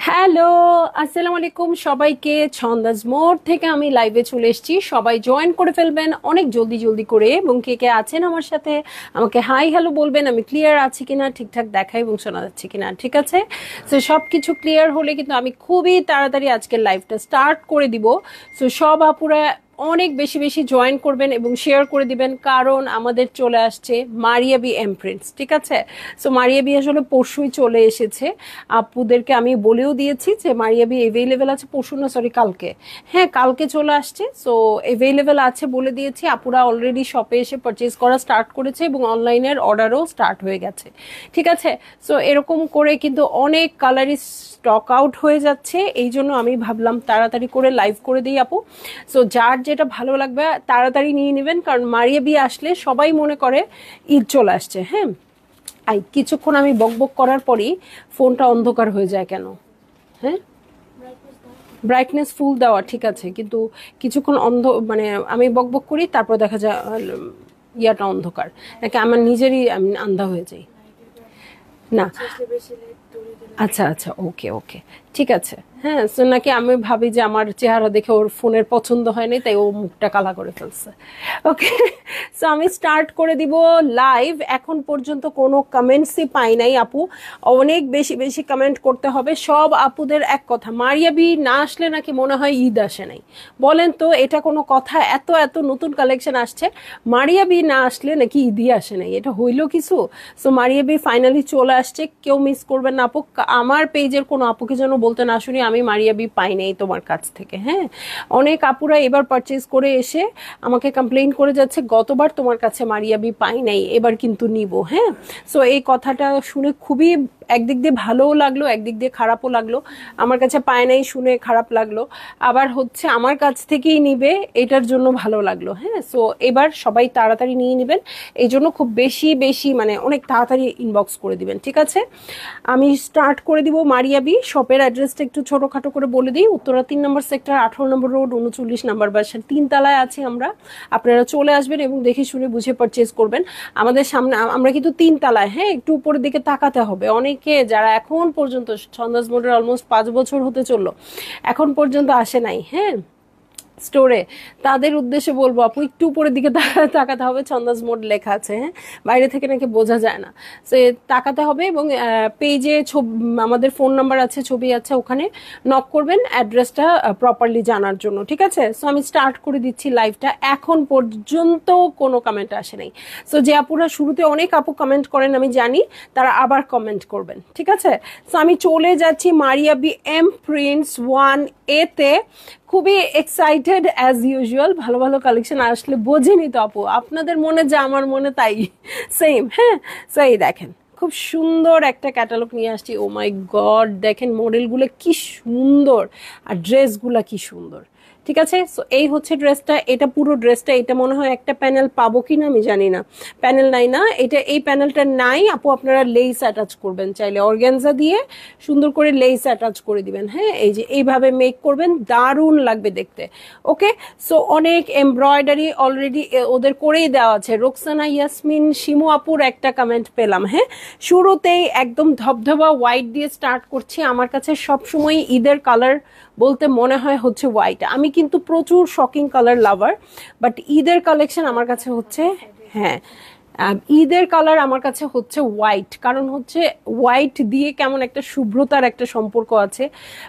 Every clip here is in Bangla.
হ্যালো, আসসালামু আলাইকুম সবাইকে। ছন্দাজ মোড় থেকে আমি লাইভে চলে এসেছি। সবাই জয়েন করে ফেলবেন অনেক জলদি জলদি করে, এবং কে কে আছেন আমার সাথে আমাকে হাই হ্যালো বলবেন। আমি ক্লিয়ার আছি কিনা, ঠিকঠাক দেখাই এবং শোনা যাচ্ছে কিনা, ঠিক আছে? সো সব কিছু ক্লিয়ার হলে কিন্তু আমি খুবই তাড়াতাড়ি আজকের লাইভটা স্টার্ট করে দিব। সো সব আপুরা অনেক বেশি বেশি জয়েন করবেন এবং শেয়ার করে দিবেন, কারণ আমাদের চলে আসছে মারিয়াবি এমপ্রিন্টস, ঠিক আছে? সো মারিয়াবি আসলে পরশুই চলে এসেছে। আপুদেরকে আমি বলেও দিয়েছি যে মারিয়াবি এভেইলেবল আছে, পরশু না সরি কালকে, হ্যাঁ কালকে চলে আসছে। সো এভেইলেবল আছে বলে দিয়েছি। আপুরা অলরেডি শপে এসে পারচেজ করা স্টার্ট করেছে এবং অনলাইনের অর্ডারও স্টার্ট হয়ে গেছে, ঠিক আছে? সো এরকম করে কিন্তু অনেক কালারই স্টক আউট হয়ে যাচ্ছে, এই জন্য আমি ভাবলাম তাড়াতাড়ি করে লাইভ করে দিই আপু। সো যার যেটা ভালো লাগবে তাড়াতাড়ি নিয়ে নেবেন, কারণ মারিয়াবি আসলে সবাই মনে করে ঈদ চলে আসছে। হ্যাঁ, কিছুক্ষণ আমি বকবক করার পরই ফোনটা অন্ধকার হয়ে যায় কেন? হ্যাঁ, ব্রাইটনেস ফুল দেওয়া ঠিক আছে, কিন্তু কিছুক্ষণ মানে আমি বকবক করি, তারপর দেখা যায় ইয়াটা অন্ধকার, নাকি আমার নিজেরই আমি আন্ধা হয়ে যাই। না, আচ্ছা আচ্ছা, ওকে ওকে, ঠিক আছে। হ্যাঁ, সো নাকি আমি ভাবি যে আমার চেহারা দেখে ওর ফোনের পছন্দ হয়নি, তাই ও মুখটা কালা করে ফেলছে। ওকে, সো আমি স্টার্ট করে দিব লাইভ। এখন পর্যন্ত কোনো কমেন্টসই পাই নাই আপু, অনেক বেশি বেশি কমেন্ট করতে হবে। সব আপুদের এক কথা, মারিয়াবি না আসলে নাকি মনে হয় ঈদ আসে নাই। বলেন তো এটা কোনো কথা? এত এত নতুন কালেকশন আসছে, মারিয়াবি না আসলে নাকি ঈদই আসে নাই, এটা হইলো কিছু? সো মারিয়াবি ফাইনালি চলে আসছে, কেউ মিস করবেন না আপু। আমার পেজের কোনো আপুকে যেন বলতে না শুনি আমি মারিয়াবি পাই নাই তোমার কাছ থেকে। হ্যাঁ, অনেক আপুরা এবার পারচেজ করে এসে আমাকে কমপ্লেইন করে যাচ্ছে গতবার তোমার কাছে মারিয়াবি পাই নাই, এবার কিন্তু নিব। হ্যাঁ, সো এই কথাটা শুনে খুবই একদিক দিয়ে ভালোও লাগলো, একদিক দিয়ে খারাপও লাগলো। আমার কাছে পায় নাই শুনে খারাপ লাগলো, আবার হচ্ছে আমার কাছ থেকেই নিবে এটার জন্য ভালো লাগলো। হ্যাঁ, সো এবার সবাই তাড়াতাড়ি নিয়ে নেবেন, এই জন্য খুব বেশি বেশি মানে অনেক তাড়াতাড়ি ইনবক্স করে দিবেন, ঠিক আছে? আমি স্টার্ট করে দিব। মারিয়াবি শপের অ্যাড্রেসটা একটু ছোটোখাটো করে বলে দিই। উত্তরা 3 নম্বর সেক্টর, 18 নম্বর রোড, 39 নম্বর বাসা, 3 তলায় আছি আমরা। আপনারা চলে আসবেন এবং দেখে শুনে বুঝে পারচেজ করবেন। আমাদের সামনে আমরা কিন্তু 3 তলায়। হ্যাঁ, একটু উপরের দিকে তাকাতে হবে। অনেকে যারা এখন পর্যন্ত ছন্দাজ মোড়ের অলমোস্ট 5 বছর হতে চললো, এখন পর্যন্ত আসে নাই হ্যাঁ স্টোরে, তাদের উদ্দেশ্যে বলবো আপু একটু উপরের দিকে তাকাতে হবে। ছন্দাজ মোড লেখা আছে, হ্যাঁ, বাইরে থেকে নাকি বোঝা যায় না। সে তাকাতে হবে এবং পেজে আমাদের ফোন নাম্বার আছে, ছবি আছে, ওখানে নক করবেন অ্যাড্রেসটা প্রপারলি জানার জন্য, ঠিক আছে? সো আমি স্টার্ট করে দিচ্ছি লাইভটা। এখন পর্যন্ত কোনো কমেন্ট আসে নাই। সো যে আপুরা শুরুতে অনেক আপু কমেন্ট করেন আমি জানি, তারা আবার কমেন্ট করবেন, ঠিক আছে? সো আমি চলে যাচ্ছি মারিয়াবি এমপ্রিন্টস 1A-তে। খুবই এক্সাইটেড অ্যাজ ইউজুয়াল, ভালো ভালো কালেকশন আসলে বোঝেনি তো আপু, আপনাদের মনে যা আমার মনে তাই সেম। হ্যাঁ, সো এই দেখেন খুব সুন্দর একটা ক্যাটালগ নিয়ে আসছি। ও মাই গড, দেখেন মডেলগুলো কি সুন্দর আর ড্রেসগুলো কি সুন্দর, ঠিক আছে? সো এই হচ্ছে ড্রেসটা, এটা পুরো ড্রেসটা। এটা মনে হয় একটা প্যানেল পাবো কিনা আমি জানি না, প্যানেল নাই না এটা, এই প্যানেলটা নাই আপু। আপনারা লেস অ্যাটাচ করবেন চাইলে, অর্গানজা দিয়ে সুন্দর করে লেস অ্যাটাচ করে দিবেন। হ্যাঁ, এই যে এইভাবে মেক করবেন, দারুণ লাগবে দেখতে। ওকে, সো অনেক এমব্রয়ডারি অলরেডি ওদের করেই দেওয়া আছে। রোকসানা ইয়াসমিন শিমু আপুর একটা কমেন্ট পেলাম। হ্যাঁ, শুরুতেই একদম ধবধবা হোয়াইট দিয়ে স্টার্ট করছি। আমার কাছে সবসময় ঈদের কালার বলতে মনে হয় হচ্ছে হোয়াইট। আমি কিন্তু প্রচুর শকিং কালার লাভার, বাট ঈদের কালেকশন আমার কাছে হচ্ছে, হ্যাঁ, ঈদের কালার আমার কাছে হচ্ছে হোয়াইট, কারণ হচ্ছে হোয়াইট দিয়ে কেমন একটা শুভ্রতার একটা সম্পর্ক আছে।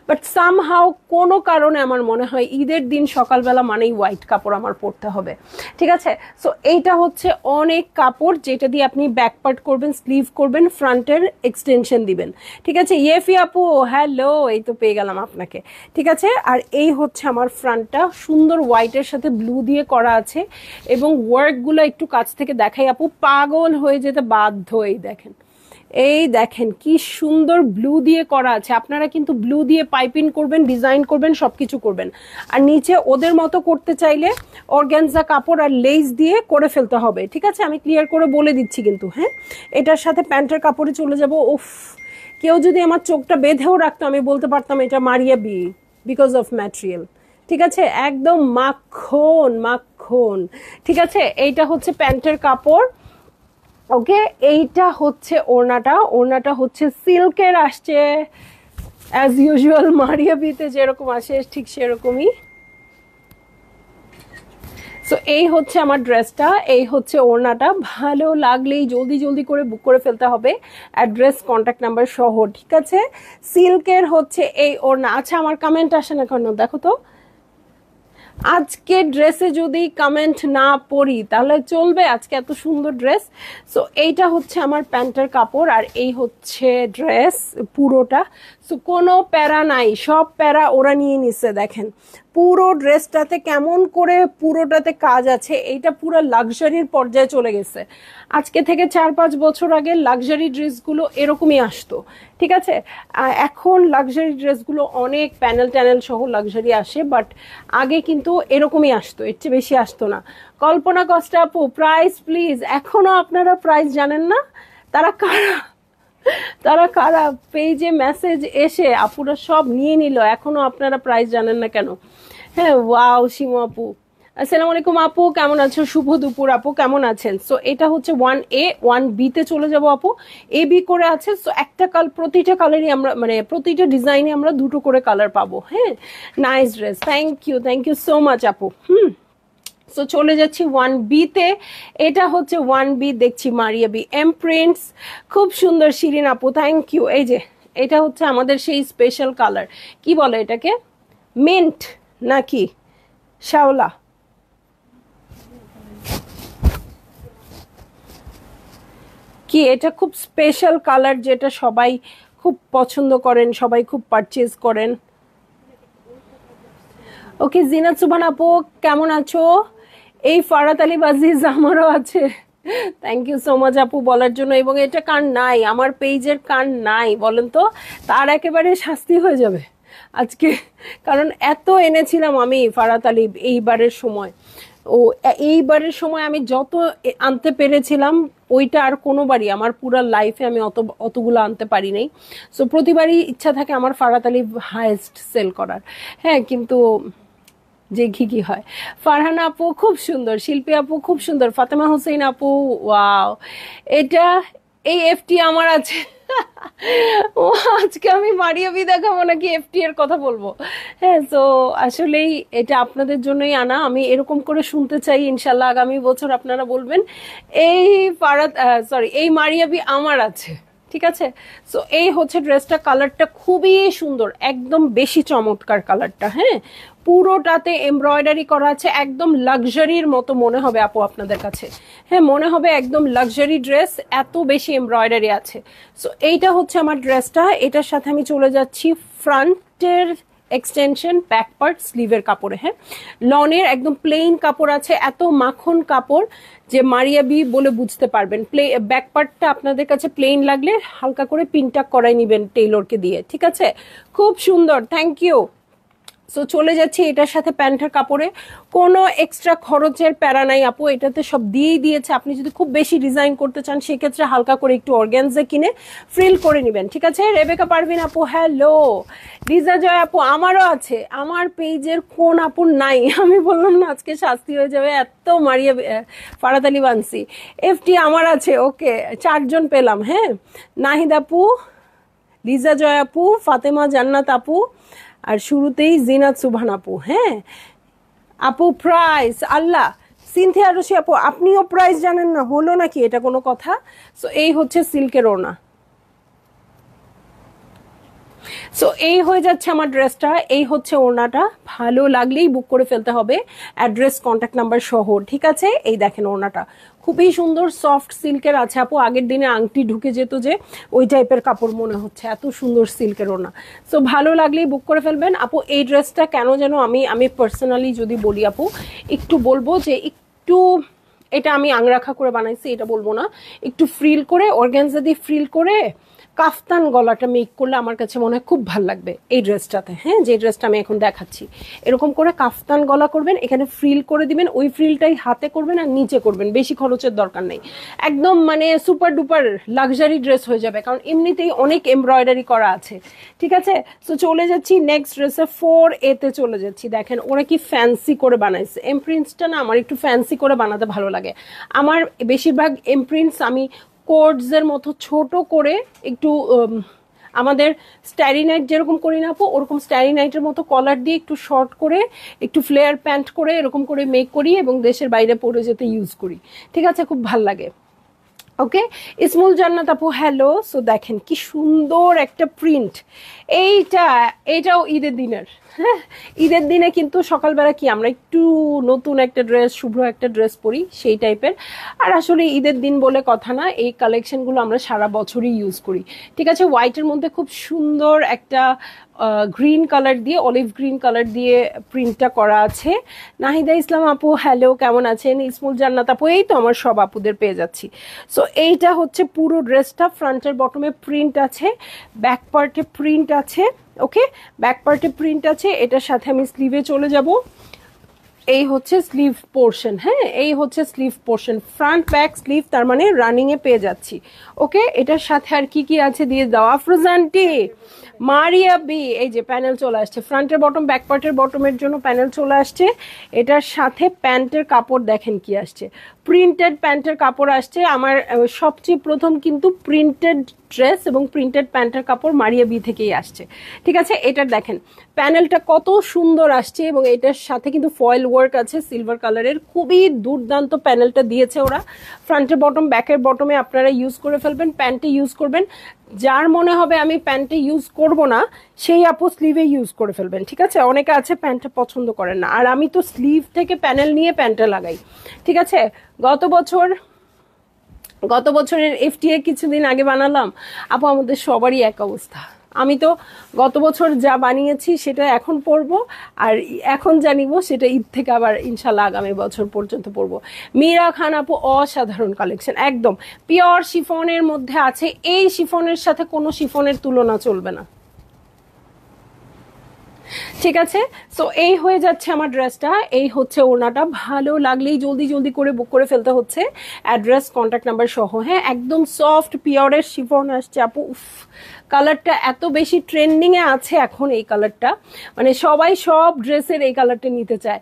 বাট সামহাও কোনো কারণে আমার মনে হয় ঈদের দিন সকালবেলা মানেই হোয়াইট কাপড় আমার পরতে হবে, ঠিক আছে? সো এইটা হচ্ছে অনেক কাপড়, যেটা দিয়ে আপনি ব্যাক পার্ট করবেন, স্লিভ করবেন, ফ্রন্টের এক্সটেনশন দিবেন, ঠিক আছে? ইয়েফি আপু হ্যালো, এই তো পেয়ে গেলাম আপনাকে, ঠিক আছে? আর এই হচ্ছে আমার ফ্রন্টটা, সুন্দর হোয়াইটের সাথে ব্লু দিয়ে করা আছে, এবং ওয়ার্কগুলো একটু কাছ থেকে দেখাই আপু, পাগল হয়ে যেতে বাধ্য। এই দেখেন, এই দেখেন কি সুন্দর ব্লু দিয়ে করা আছে। আপনারা কিন্তু ব্লু দিয়ে পাইপিং করবেন, ডিজাইন করবেন, সবকিছু করবেন। আর নিচে ওদের মতো করতে চাইলে অর্গানজা কাপড় আর লেস দিয়ে করে ফেলতে হবে, ঠিক আছে? আমি ক্লিয়ার করে বলে দিচ্ছি কিন্তু। হ্যাঁ, এটার সাথে প্যান্টের কাপড়ে চলে যাব। উফ, কেউ যদি আমার চোখটা বেঁধেও রাখতো আমি বলতে পারতাম এটা মারিয়াবি, বিকজ অফ ম্যাটেরিয়াল, ঠিক আছে? একদম মাখন মাখন, ঠিক আছে? এইটা হচ্ছে প্যান্টের কাপড়। ওকে, এইটা হচ্ছে ওড়নাটা, ওড়নাটা হচ্ছে সিল্কের আসছে। অ্যাজ ইউজুয়াল মারিয়া বিতে যেরকম আসে ঠিক সেরকমই। সো এই হচ্ছে আমার ড্রেসটা, এই হচ্ছে ওড়নাটা। ভালো লাগলেই জলদি জলদি করে বুক করে ফেলতে হবে, অ্যাড্রেস কন্ট্যাক্ট নাম্বার সহ, ঠিক আছে? সিল্কের হচ্ছে এই ওড়না। আচ্ছা আমার কমেন্ট আসে না কেন দেখো তো, আজকে ড্রেসে যদি কমেন্ট না পড়ি তাহলে চলবে? আজকে এত সুন্দর ড্রেস। সো এইটা হচ্ছে আমার প্যান্টের কাপড় আর এই হচ্ছে ড্রেস পুরোটা। সো কোনো প্যারা নাই, সব প্যারা ওরা নিয়ে নিচ্ছে। দেখেন পুরো ড্রেসটাতে কেমন করে পুরোটাতে কাজ আছে, এইটা পুরো লাক্সারির পর্যায়ে চলে গেছে। আজকে থেকে 4-5 বছর আগে লাক্সারি ড্রেসগুলো এরকমই আসতো, ঠিক আছে? এখন লাক্সারি ড্রেসগুলো অনেক প্যানেল ট্যানেল সহ লাক্সারি আসে, বাট আগে কিন্তু এরকমই আসতো, এর চেয়ে বেশি আসতো না। কল্পনা কস্টা আপু প্রাইস প্লিজ। এখনো আপনারা প্রাইস জানেন না? তারা কারা, তারা কারা? পেজে মেসেজ এসে আপুরা সব নিয়ে নিল, এখনো আপনারা প্রাইস জানেন না কেন? হ্যাঁ ওয়াও শিমু আপু, আসসালামু আলাইকুম আপু, কেমন আছো? শুভ দুপুর আপু, কেমন আছেন? সো এটা হচ্ছে 1A, 1B তে চলে যাব আপু। AB করে আছে। সো একটা প্রতিটা কালারই আমরা মানে প্রতিটা ডিজাইনে আমরা দুটো করে কালার পাবো। হ্যাঁ nice dress, thank you so much আপু। সো চলে যাচ্ছি 1B তে। এটা হচ্ছে 1B, দেখছি মারিয়া বি এমপ্রিন্টস, খুব সুন্দর শিরিন আপু, থ্যাংক ইউ। এই যে এটা হচ্ছে আমাদের সেই স্পেশাল কালার, কি বলে এটাকে, মিন্ট নাকি শ্যাওলা, কি এটা খুব স্পেশাল কালার যেটা সবাই খুব পছন্দ করেন, সবাই খুব পারচেজ করেন। ওকে জিনাত সুবান আপু কেমন আছো? এই ফারাত আলী বাজিজ আমারও আছে, থ্যাংক ইউ সো মাচ আপু বলার জন্য। এবং এটা কার নাই, আমার পেজের কার নাই বলেন তো, তার একেবারে শাস্তি হয়ে যাবে আজকে, কারণ এত এনেছিলাম আমি ফারাত আলী এইবারের সময়। ও এইবারের সময় আমি যত আনতে পেরেছিলাম ওইটা আর কোনোবারই আমার পুরো লাইফে আমি অতগুলো আনতে পারি নাই। সো প্রতিবারই ইচ্ছা থাকে আমার ফারাত আলী হাইয়েস্ট সেল করার। হ্যাঁ কিন্তু যে ঘিঘি হয়। ফারহানা আপু খুব সুন্দর, শিল্পী আপু খুব সুন্দর, ফাতেমা হোসেন আপু ওয়াও, এটা এই এফটি আমার আছে। ও আজকে আমি মারিয়াবি দেখাবো নাকি এফটি এর কথা বলবো? হ্যাঁ তো আসলেই এটা আপনাদের জন্যই আনা, আমি এরকম করে শুনতে চাই, ইনশাল্লাহ আগামী বছর আপনারা বলবেন এই ফারাত সরি এই মারিয়াবি আমার আছে, ঠিক আছে? সো এই হচ্ছে ড্রেসটা, কালারটা খুবই সুন্দর, একদম বেশি চমৎকার কালারটা। হ্যাঁ পুরোটাতে এমব্রয়ডারি করা আছে, একদম লাক্সারির মতো মনে হবে আপু আপনাদের কাছে। হ্যাঁ মনে হবে একদম লাক্সারি ড্রেস, এত বেশি এমব্রয়ডারি আছে। সো এইটা হচ্ছে আমার ড্রেসটা, এটার সাথে আমি চলে যাচ্ছি ফ্রন্টের এক্সটেনশন, ব্যাক পার্ট, স্লিভের কাপড়ে। হ্যাঁ লনের একদম প্লেন কাপড় আছে, এত মাখন কাপড় যে মারিয়াবি বলে বুঝতে পারবেন। ব্যাক পার্টটা আপনাদের কাছে প্লেন লাগলে হালকা করে পিনটাক করাই নিবেন টেইলরকে দিয়ে, ঠিক আছে? খুব সুন্দর, থ্যাংক ইউ। সো চলে যাচ্ছি এটার সাথে প্যান্টের কাপড়ে, কোনো এক্সট্রা খরচের প্যারা নাই আপু, এটাতে সব দিয়েই দিয়েছে। আপনি যদি খুব বেশি ডিজাইন করতে চান সেক্ষেত্রে হালকা করে একটু অর্গ্যানজা কিনে ফ্রিল করে নেবেন, ঠিক আছে? রেবেকা পারভিন আপু হ্যালো, রিজা জয় আপু আমারও আছে। আমার পেজের কোন আপুর নাই? আমি বললাম না আজকে শাস্তি হয়ে যাবে, এত মারিয়া ফারাত আলী বানসি। এফটি আমার আছে, ওকে 4 জন পেলাম। হ্যাঁ নাহিদ আপু, লিজা জয় আপু, ফাতেমা জান্নাত আপু, আর শুরুতেই জিনাত সুবহান আপু। হ্যাঁ আপু প্রাইস আল্লাহ, সিনথিয়া রশি আপু আপনিও প্রাইস জানেন না, হলো নাকি এটা কোনো কথা? সো এই হচ্ছে সিল্কের ওড়না। সো এই হয়ে যাচ্ছে আমার ড্রেসটা, এই হচ্ছে ওড়নাটা। ভালো লাগলেই বুক করে ফেলতে হবে, অ্যাড্রেস কন্ট্যাক্ট নাম্বার সহ, ঠিক আছে? এই দেখেন ওড়নাটা খুবই সুন্দর, সফট সিল্কের আছে আপু। আগের দিনে আংটি ঢুকে যেত যে ওই টাইপের কাপড় মনে হচ্ছে, এত সুন্দর সিল্কের ওড়না। সো ভালো লাগলেই বুক করে ফেলবেন আপু। এই ড্রেসটা কেন যেন আমি পার্সোনালি যদি বলি আপু, একটু বলবো যে একটু এটা আমি আংরাখা করে বানাইছি এটা বলবো না, একটু ফ্রিল করে অর্গানজা দিয়ে ফ্রিল করে কাফতান গলাটা মেক করলে আমার কাছে মনে হয় খুব ভালো লাগবে এই ড্রেসটাতে। হ্যাঁ যে ড্রেসটা আমি এখন দেখাচ্ছি এরকম করে কাফতান গলা করবেন, এখানে ফ্রিল করে দিবেন, ওই ফ্রিলটাই হাতে করবেন আর নিচে করবেন, বেশি খরচের দরকার নেই। একদম মানে সুপার ডুপার লাক্সারি ড্রেস হয়ে যাবে, কারণ এমনিতেই অনেক এমব্রয়ডারি করা আছে, ঠিক আছে? সো চলে যাচ্ছি নেক্সট ড্রেসে, 4A তে চলে যাচ্ছি। দেখেন ওরা কি ফ্যান্সি করে বানাইছে, এমপ্রিন্টসটা না আমার একটু ফ্যান্সি করে বানাতে ভালো লাগে। আমার বেশিরভাগ এমপ্রিন্টস আমি কোডসের মতো ছোট করে একটু আমাদের স্টারি নাইট যেরকম করি না আপু, ওরকম স্টারি নাইটের মতো কলার দিয়ে একটু শর্ট করে, একটু ফ্লেয়ার প্যান্ট করে এরকম করে মেক করি এবং দেশের বাইরে পরে যেতে ইউজ করি। ঠিক আছে, খুব ভাল লাগে। ওকে, ইসমুল জান্নাত আপু হ্যালো। সো দেখেন কি সুন্দর একটা প্রিন্ট। এইটাও ঈদের দিনের, হ্যাঁ ঈদের দিনে কিন্তু সকালবেলা কি আমরা একটু নতুন একটা ড্রেস, শুভ্র একটা ড্রেস পরি সেই টাইপের। আর আসলে ঈদের দিন বলে কথা না, এই কালেকশনগুলো আমরা সারা বছরই ইউজ করি। ঠিক আছে, হোয়াইটের মধ্যে খুব সুন্দর একটা গ্রিন কালার দিয়ে, অলিভ গ্রিন কালার দিয়ে প্রিন্টটা করা আছে। নাহিদা ইসলাম আপু হ্যালো, কেমন আছেন? ইসমুল জান্নাত আপু, এই তো আমার সব আপুদের পেয়ে যাচ্ছি। সো এইটা হচ্ছে পুরো ড্রেসটা, ফ্রন্টের বটমে প্রিন্ট আছে, ব্যাক পার্টে প্রিন্ট আছে। ওকে, ব্যাক পার্টে প্রিন্ট আছে। এটার সাথে আমি স্লিভে চলে যাব। এই হচ্ছে স্লিভ পোর্শন, হ্যাঁ এই হচ্ছে sleeve portion, front back sleeve, তার মানে রানিং এ পেয়ে যাচ্ছি। ওকে, এটার সাথে আর কি কি আছে দিয়ে দাও আফরোজান্টি। মারিয়া বি, এই যে প্যানেল চলে আসছে, ফ্রন্টের বটম ব্যাক পার্টের বটমের জন্য প্যানেল চলে আসছে। এটার সাথে প্যান্টের কাপড় দেখেন কি আসছে, প্রিন্টেড প্যান্টের কাপড় আসছে। আমার সবচেয়ে প্রথম কিন্তু প্রিন্টেড ড্রেস এবং প্রিন্টেড প্যান্টের কাপড় মারিয়া বি থেকেই আসছে। ঠিক আছে, এটার দেখেন প্যানেলটা কত সুন্দর আসছে এবং এটার সাথে কিন্তু ফয়েল ওয়ার্ক আছে সিলভার কালারের, খুবই দুর্দান্ত প্যানেলটা দিয়েছে ওরা। ফ্রন্টের বটম ব্যাকের বটমে আপনারা ইউজ করে ফেলবেন, প্যান্টে ইউজ করবেন। যার মনে হবে আমি প্যান্টে ইউজ করব না, সেই আপু স্লিভে ইউজ করে ফেলবেন। ঠিক আছে, অনেকে আছে প্যান্টটা পছন্দ করেন না, আর আমি তো স্লিভ থেকে প্যানেল নিয়ে প্যান্টে লাগাই। ঠিক আছে, গত বছরের এফটিএ কিছুদিন আগে বানালাম আপু, আমাদের সবারই এক অবস্থা। আমি তো গত বছর যা বানিয়েছি সেটা এখন পরবো, আর এখন জানিব সেটা ঈদ থেকে আবার ইনশাল্লাহ আগামী বছর পর্যন্ত পরবো। মীরা খান আপু, অসাধারণ কালেকশন, একদম পিওর শিফনের মধ্যে আছে। এই শিফনের সাথে কোনো শিফনের তুলনা চলবে না। ঠিক আছে, সো এই হয়ে যাচ্ছে আমার ড্রেসটা, এই হচ্ছে ওড়নাটা। ভালো লাগলেই জলদি জলদি করে বুক করে ফেলতে হচ্ছে, অ্যাড্রেস কন্ট্যাক্ট নাম্বার সহ। হ্যাঁ, একদম সফট পিওরের শিফন আসছে আপু। উফ, কালারটা এত বেশি ট্রেন্ডিং এ আছে এখন এই কালারটা, মানে সবাই সব ড্রেসের এই কালারটা নিতে চায়।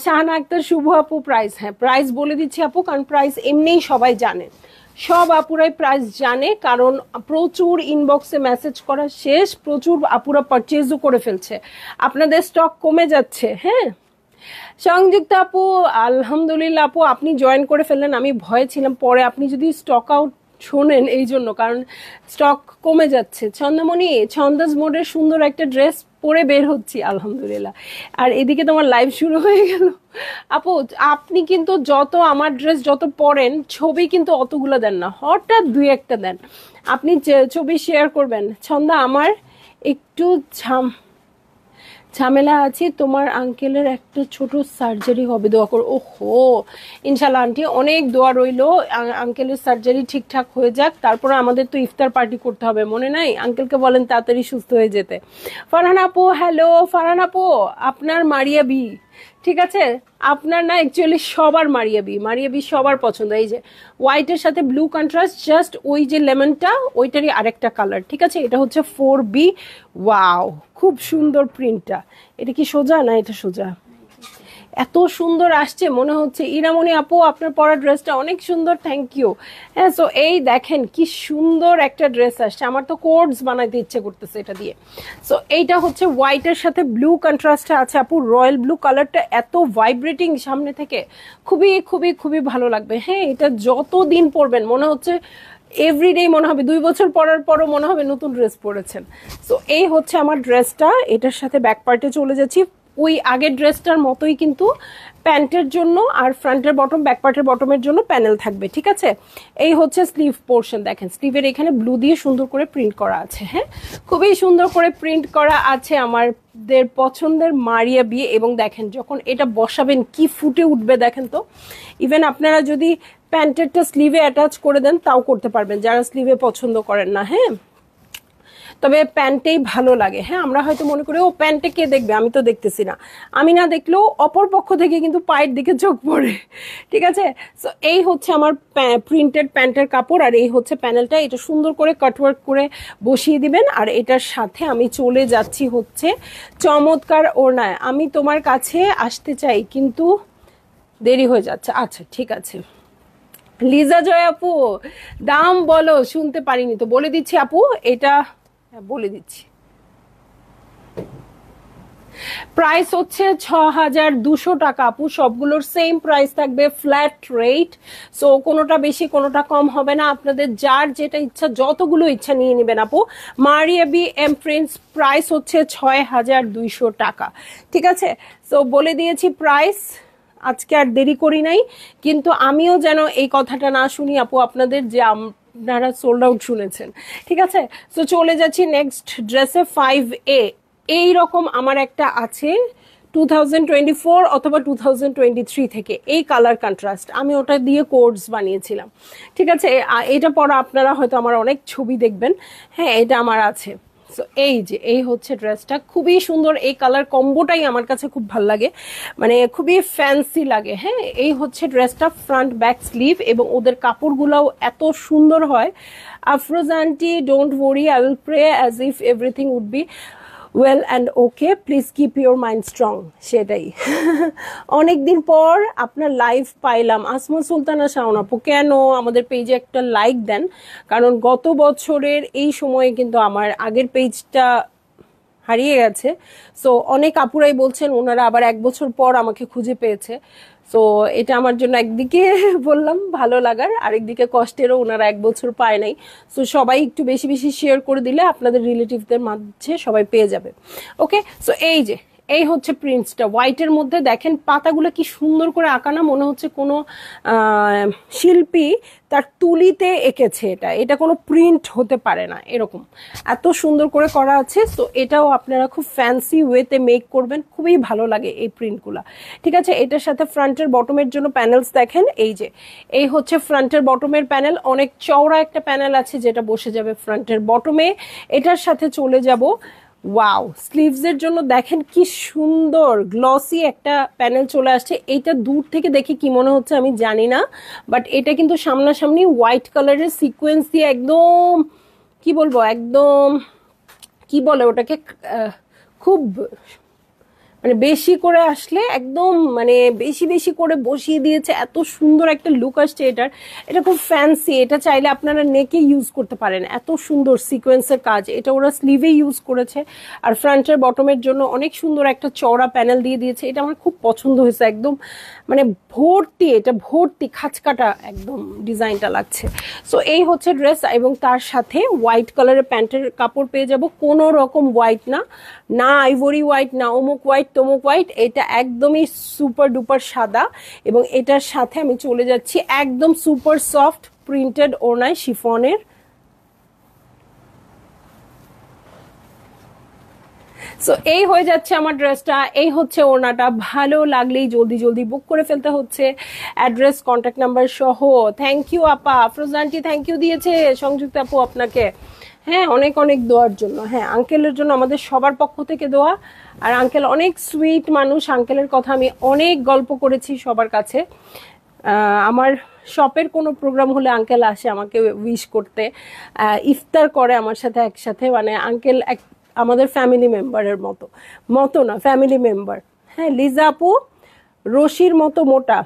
শাহানা আক্তার শুভ আপু, প্রাইস, হ্যাঁ প্রাইস বলে দিচ্ছি আপু, কারণ প্রাইস এমনিই সবাই জানে, সব আপুরাই প্রাইস জানে, কারণ প্রচুর ইনবক্সে মেসেজ করা শেষ, প্রচুর আপুরা পারচেজও করে ফেলছে, আপনাদের স্টক কমে যাচ্ছে। হ্যাঁ, সংযুক্ত আপু আলহামদুলিল্লাহ আপু, আপনি জয়েন করে ফেললেন, আমি ভয়ে ছিলাম পরে আপনি যদি স্টক আউট শোনেন, এই জন্য, কারণ স্টক কমে যাচ্ছে। ছন্দমণি, ছন্দাস মোডের সুন্দর একটা ড্রেস পরে বের হচ্ছি আলহামদুলিল্লাহ, আর এদিকে তোমার লাইভ শুরু হয়ে গেল। আপু আপনি কিন্তু যত আমার ড্রেস যত পরেন, ছবি কিন্তু অতগুলো দেন না, হঠাৎ দুই একটা দেন। আপনি ছবি শেয়ার করবেন। ছন্দা, আমার একটু ঝামেলা আছে, তোমার আঙ্কেলের একটা ছোট সার্জারি হবে, দোয়া করো। ওহো, ইনশাল্লাহ আন্টি, অনেক দোয়া রইলো, আঙ্কেলের সার্জারি ঠিকঠাক হয়ে যাক, তারপরে আমাদের তো ইফতার পার্টি করতে হবে, মনে নাই? আঙ্কেলকে বলেন তাড়াতাড়ি সুস্থ হয়ে যেতে। ফারহান আপু হ্যালো, ফারহান আপু আপনার মারিয়া বি, ঠিক আছে আপনার না, অ্যাকচুয়ালি সবার মারিয়া বি সবার পছন্দ। এই যে হোয়াইটের সাথে ব্লু কন্ট্রাস্ট, জাস্ট ওই যে লেমনটা ওইটারই আরেকটা কালার। ঠিক আছে, এটা হচ্ছে 4B। ওয়াও, খুব সুন্দর প্রিন্টটা। এটা কি সোজা না? এটা সোজা, এত সুন্দর আসছে মনে হচ্ছে। ইরামণি আপু আপনার পরা ড্রেসটা অনেক সুন্দর, থ্যাংক ইউ। হ্যাঁ, সো এই দেখেন কি সুন্দর একটা ড্রেস আসছে, আমার তো কোডস বানাইতে ইচ্ছে করতেছে এটা দিয়ে। সো এইটা হচ্ছে হোয়াইটের সাথে ব্লু কন্ট্রাস্টে আছে আপু, রয়্যাল ব্লু কালারটা এত ভাইব্রেটিং সামনে থেকে, খুবই খুবই খুবই ভালো লাগবে। হ্যাঁ, এটা যত দিন পরবেন মনে হচ্ছে এভরিডে মনে হবে, 2 বছর পরার পরও মনে হবে নতুন ড্রেস পরেছেন। সো এই হচ্ছে আমার ড্রেসটা, এটার সাথে ব্যাক পার্টে চলে যাচ্ছি। ওই আগের ড্রেসটার মতোই কিন্তু প্যান্টের জন্য আর ফ্রন্টের বটম ব্যাক পার্টের বটমের জন্য প্যানেল থাকবে। ঠিক আছে, এই হচ্ছে স্লিভ পোর্শন, দেখেন স্লিভের এখানে ব্লু দিয়ে সুন্দর করে প্রিন্ট করা আছে। হ্যাঁ, খুবই সুন্দর করে প্রিন্ট করা আছে আমাদের পছন্দের মারিয়া বিয়ে। এবং দেখেন যখন এটা বসাবেন কি ফুটে উঠবে দেখেন তো। ইভেন আপনারা যদি প্যান্টেরটা স্লিভে অ্যাটাচ করে দেন তাও করতে পারবেন, যারা স্লিভে পছন্দ করেন না। হ্যাঁ, তবে প্যান্টেই ভালো লাগে। হ্যাঁ, আমরা হয়তো মনে করি ও প্যান্টে কে দেখবে, আমি তো দেখতেছি না, আমি না দেখলেও অপর পক্ষ থেকে কিন্তু পায়ের দিকে চোখ পড়ে। ঠিক আছে, সো এই হচ্ছে আমার প্রিন্টেড প্যান্টের কাপড়, আর এই হচ্ছে প্যানেলটা। এটা সুন্দর করে কাটওয়ার্ক করে বসিয়ে দিবেন। আর এটার সাথে আমি চলে যাচ্ছি হচ্ছে চমৎকার ওড়নায়। আমি তোমার কাছে আসতে চাই কিন্তু দেরি হয়ে যাচ্ছে। আচ্ছা ঠিক আছে, লিজা জয় আপু দাম বলো, শুনতে পারিনি তো, বলে দিচ্ছি আপু। এটা হ্যাঁ বলে দিচ্ছি, প্রাইস হচ্ছে ৬,২০০ টাকা আপু। সবগুলোর সেম প্রাইস থাকবে, ফ্ল্যাট রেট। সো কোনোটা বেশি কোনোটা কম হবে না, আপনাদের যার যেটা ইচ্ছা যতগুলো ইচ্ছা নিয়ে নেবেন আপু। Maria B M prints price হচ্ছে ৬,২০০ টাকা। ঠিক আছে, সো বলে দিয়েছি প্রাইস, আজকে আর দেরি করি নাই। কিন্তু আমিও যেন এই কথাটা না শুনি আপু আপনাদের যে আপনারা সোল্ড আউট শুনেছেন। ঠিক আছে, সো চলে যাচ্ছি নেক্সট ড্রেসে। 5A এই রকম আমার একটা আছে 2024 অথবা 2023 থেকে, এই কালার কন্ট্রাস্ট, আমি ওটা দিয়ে কোডস বানিয়েছিলাম। ঠিক আছে, এটা পরা আপনারা হয়তো আমার অনেক ছবি দেখবেন। হ্যাঁ এটা আমার আছে। সো এই যে এই হচ্ছে ড্রেসটা, খুবই সুন্দর। এই কালার কম্বোটাই আমার কাছে খুব ভালো লাগে, মানে খুবই ফ্যান্সি লাগে। হ্যাঁ এই হচ্ছে ড্রেসটা, ফ্রন্ট ব্যাক স্লিভ, এবং ওদের কাপড়গুলোও এত সুন্দর হয়। Afroz aunty don't worry, I will pray as if everything would be well and okay, please keep your mind strong. সেটাই অনেকদিন পর আপনার লাইভ পাইলাম। আসমা সুলতানা শাওন আপু, কেন আমাদের পেজে একটা লাইক দেন, কারণ গত বছরের এই সময়ে কিন্তু আমার আগের পেজটা হারিয়ে গেছে। সো অনেক আপুরাই বলছেন ওনারা আবার 1 বছর পর আমাকে খুঁজে পেয়েছে। সো এটা আমার জন্য একদিকে বললাম ভালো লাগার, আরেকদিকে কষ্টেরও, ওনারা 1 বছর পায় নাই। সো সবাই একটু বেশি বেশি শেয়ার করে দিলে আপনাদের রিলেটিভদের মাঝে সবাই পেয়ে যাবে। ওকে, সো এই যে এই হচ্ছে প্রিন্টসটা হোয়াইটের মধ্যে, দেখেন পাতাগুলো কি সুন্দর করে আঁকানা, মনে হচ্ছে কোনো শিল্পী তার তুলিতে এঁকেছে। এটা এটা কোনো প্রিন্ট হতে পারে না, এরকম এত সুন্দর করে করা আছে। তো এটাও আপনারা খুব ফ্যান্সি ওয়েতে মেক করবেন, খুবই ভালো লাগে এই প্রিন্টগুলো। ঠিক আছে, এটার সাথে ফ্রন্টের বটমের জন্য প্যানেলস দেখেন, এই যে এই হচ্ছে ফ্রন্টের বটমের প্যানেল, অনেক চওড়া একটা প্যানেল আছে যেটা বসে যাবে ফ্রন্টের বটমে। এটার সাথে চলে যাব, ওয়াও, স্লিভস এর জন্য দেখেন কি সুন্দর গ্লসি একটা প্যানেল চলে আসছে। এইটা দূর থেকে দেখে কি মনে হচ্ছে আমি জানি না, বাট এটা কিন্তু সামনাসামনি হোয়াইট কালারের সিকোয়েন্স দিয়ে একদম, কি বলবো, একদম কি বলে ওটাকে, খুব মানে বেশি করে আসলে একদম, মানে বেশি বেশি করে বসিয়ে দিয়েছে, এত সুন্দর একটা লুক আসছে এটার। এটা খুব ফ্যান্সি, এটা চাইলে আপনারা নেকে ইউজ করতে পারেন, এত সুন্দর সিকোয়েন্সের কাজ। এটা ওরা স্লিভে ইউজ করেছে, আর ফ্রন্টের বটমের জন্য অনেক সুন্দর একটা চওড়া প্যানেল দিয়ে দিয়েছে। এটা আমার খুব পছন্দ হয়েছে, একদম মানে ভর্তি, এটা ভর্তি খাঁচকাটা একদম ডিজাইনটা লাগছে। সো এই হচ্ছে ড্রেস, এবং তার সাথে হোয়াইট কালারের প্যান্টের কাপড় পেয়ে যাব, কোনো রকম হোয়াইট না, না আইভরি হোয়াইট, না অমুক হোয়াইট তমুক হোয়াইট, এটা একদমই সুপার ডুপার সাদা। এবং এটার সাথে আমি চলে যাচ্ছি একদম সুপার সফট প্রিন্টেড ওড়নায় শিফনের। সো এই হয়ে যাচ্ছে আমার ড্রেসটা, এই হচ্ছে ওড়নাটা। ভালো লাগলেই জলদি জলদি বুক করে ফেলতে হচ্ছে, অ্যাড্রেস কন্ট্যাক্ট নাম্বার সহ। থ্যাংক ইউ আপা, আফরোজ আন্টি থ্যাংক ইউ দিয়েছে সংযুক্ত আপু আপনাকে। হ্যাঁ অনেক অনেক দোয়ার জন্য, হ্যাঁ আঙ্কেলের জন্য আমাদের সবার পক্ষ থেকে দোয়া। আর আঙ্কেল অনেক সুইট মানুষ, আঙ্কেলের কথা আমি অনেক গল্প করেছি সবার কাছে। আমার শপের কোনো প্রোগ্রাম হলে আঙ্কেল আসে আমাকে উইশ করতে, ইফতার করে আমার সাথে একসাথে, মানে আঙ্কেল এক আমাদের ফ্যামিলি মেম্বারের মতো, মতো না ফ্যামিলি মেম্বার। হ্যাঁ লিজা আপু রশির মতো মোটা,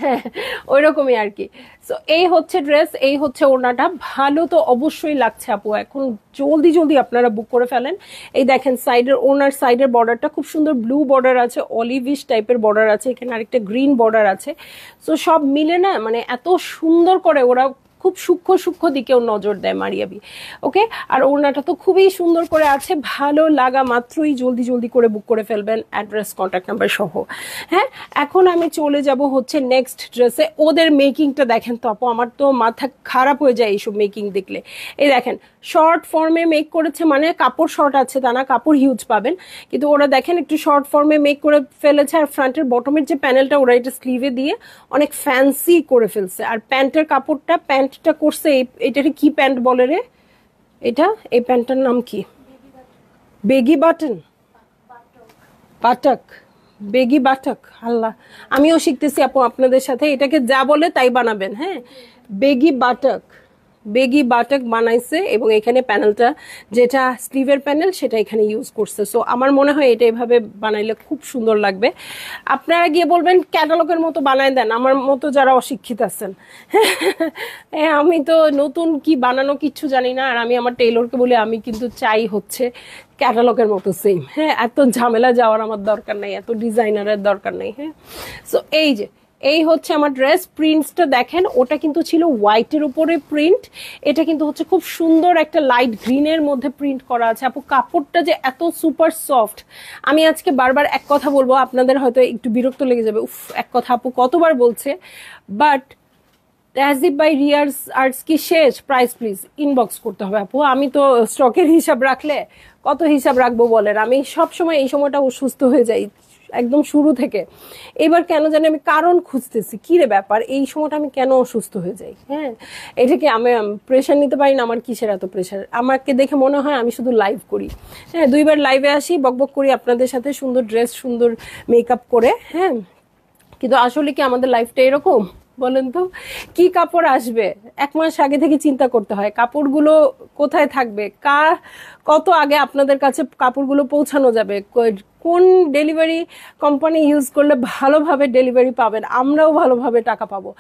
হ্যাঁ ওই রকমই আর কি। সো এই হচ্ছে ড্রেস, এই হচ্ছে ওড়নাটা। ভালো তো অবশ্যই লাগছে আপু, এখন জলদি জলদি আপনারা বুক করে ফেলেন। এই দেখেন সাইডের, ওনার সাইডের বর্ডারটা খুব সুন্দর ব্লু বর্ডার আছে, অলিভিশ টাইপের বর্ডার আছে, এখানে আরেকটা গ্রিন বর্ডার আছে। সো সব মিলে না মানে এত সুন্দর করে ওরা খুব সূক্ষ্ম সূক্ষ্ম দিকেও নজর দেয় মারিয়াবি। ওকে, আর ওড়নাটা তো খুবই সুন্দর করে আছে, ভালো লাগা মাত্রই জলদি জলদি করে বুক করে ফেলবেন, অ্যাড্রেস কন্ট্যাক্ট নাম্বার সহ। হ্যাঁ এখন আমি চলে যাব হচ্ছে নেক্সট ড্রেসে। ওদের মেকিংটা দেখেন তো আপু, আমার তো মাথা খারাপ হয়ে যায় এইসব মেকিং দেখলে। এই দেখেন শর্ট ফর্মে মেক করেছে, মানে কাপড় শর্ট আছে তা না, কাপড় হিউজ পাবেন, কিন্তু ওরা দেখেন একটু শর্ট ফর্মে মেক করে ফেলেছে। আর ফ্রন্টের বটমের যে প্যানেলটা ওরা এটা স্লিভে দিয়ে অনেক ফ্যান্সি করে ফেলছে। আর প্যান্টের কাপড়টা, প্যান্টটা করছে, এটাকে কি প্যান্ট বলে রে, এটা এই প্যান্টটার নাম কি, বেগি বাটন, বাটক, বেগি বাটক। আল্লাহ আমিও শিখতেছি আপু আপনাদের সাথে, এটাকে যা বলে তাই বানাবেন। হ্যাঁ বেগি বাটক, বেগি বাটক বানাইছে এবং এখানে প্যানেলটা যেটা স্লিভের প্যানেল সেটা এখানে ইউজ করছে। সো আমার মনে হয় এটা এভাবে বানাইলে খুব সুন্দর লাগবে। আপনারা গিয়ে বলবেন ক্যাটালগের মতো বানায় দেন, আমার মতো যারা অশিক্ষিত আছেন। হ্যাঁ, আমি তো নতুন কি বানানো কিচ্ছু জানি না, আর আমি আমার টেইলরকে বলি আমি কিন্তু চাই হচ্ছে ক্যাটালগের মতো সেম। হ্যাঁ, এত ঝামেলা যাওয়ার আমার দরকার নেই, এত ডিজাইনারের দরকার নেই। হ্যাঁ, সো এই হচ্ছে আমার ড্রেস। প্রিন্টসটা দেখেন, ওটা কিন্তু ছিল হোয়াইটের উপরে প্রিন্ট, এটা কিন্তু হচ্ছে খুব সুন্দর একটা লাইট গ্রিনের মধ্যে প্রিন্ট করা আছে। আপু কাপড়টা যে এত সুপার সফট, আমি আজকে বারবার এক কথা বলবো, আপনাদের হয়তো একটু বিরক্ত লেগে যাবে, উফ এক কথা আপু কতবার বলছে, বাট রাজদীপ বাই রিয়ার্স আর্টস কি শেষ? প্রাইস প্লিজ ইনবক্স করতে হবে আপু। আমি তো স্টকের হিসাব রাখলে কত হিসাব রাখবো বলেন, আমি সব সময় এই সময়টা অসুস্থ হয়ে যাই একদম শুরু থেকে। এবার কেন জানি আমি কারণ খুঁজতেছি, কি রে ব্যাপার এই সময়টা আমি কেন অসুস্থ হয়ে যাই। হ্যাঁ, এটাকে আমি প্রেশার নিতে পারি না, আমার কিসের এত প্রেশার? আমাকে দেখে মনে হয় আমি শুধু লাইভ করি। হ্যাঁ, 2বার লাইভে আসি, বকবক করি আপনাদের সাথে, সুন্দর ড্রেস সুন্দর মেকআপ করে। হ্যাঁ, কিন্তু আসলে কি আমাদের লাইফটা এরকম বলেন তো? কি কাপড় আসবে 1 মাস আগে থেকে চিন্তা করতে হয়, কাপড়গুলো কোথায় থাকবে, কত আগে আপনাদের কাছে কাপড়গুলো পৌঁছানো যাবে, কোন ডেলিভারি কোম্পানি ইউজ করলে ভালোভাবে ডেলিভারি পাবেন, আমরাও ভালোভাবে টাকা পাবো।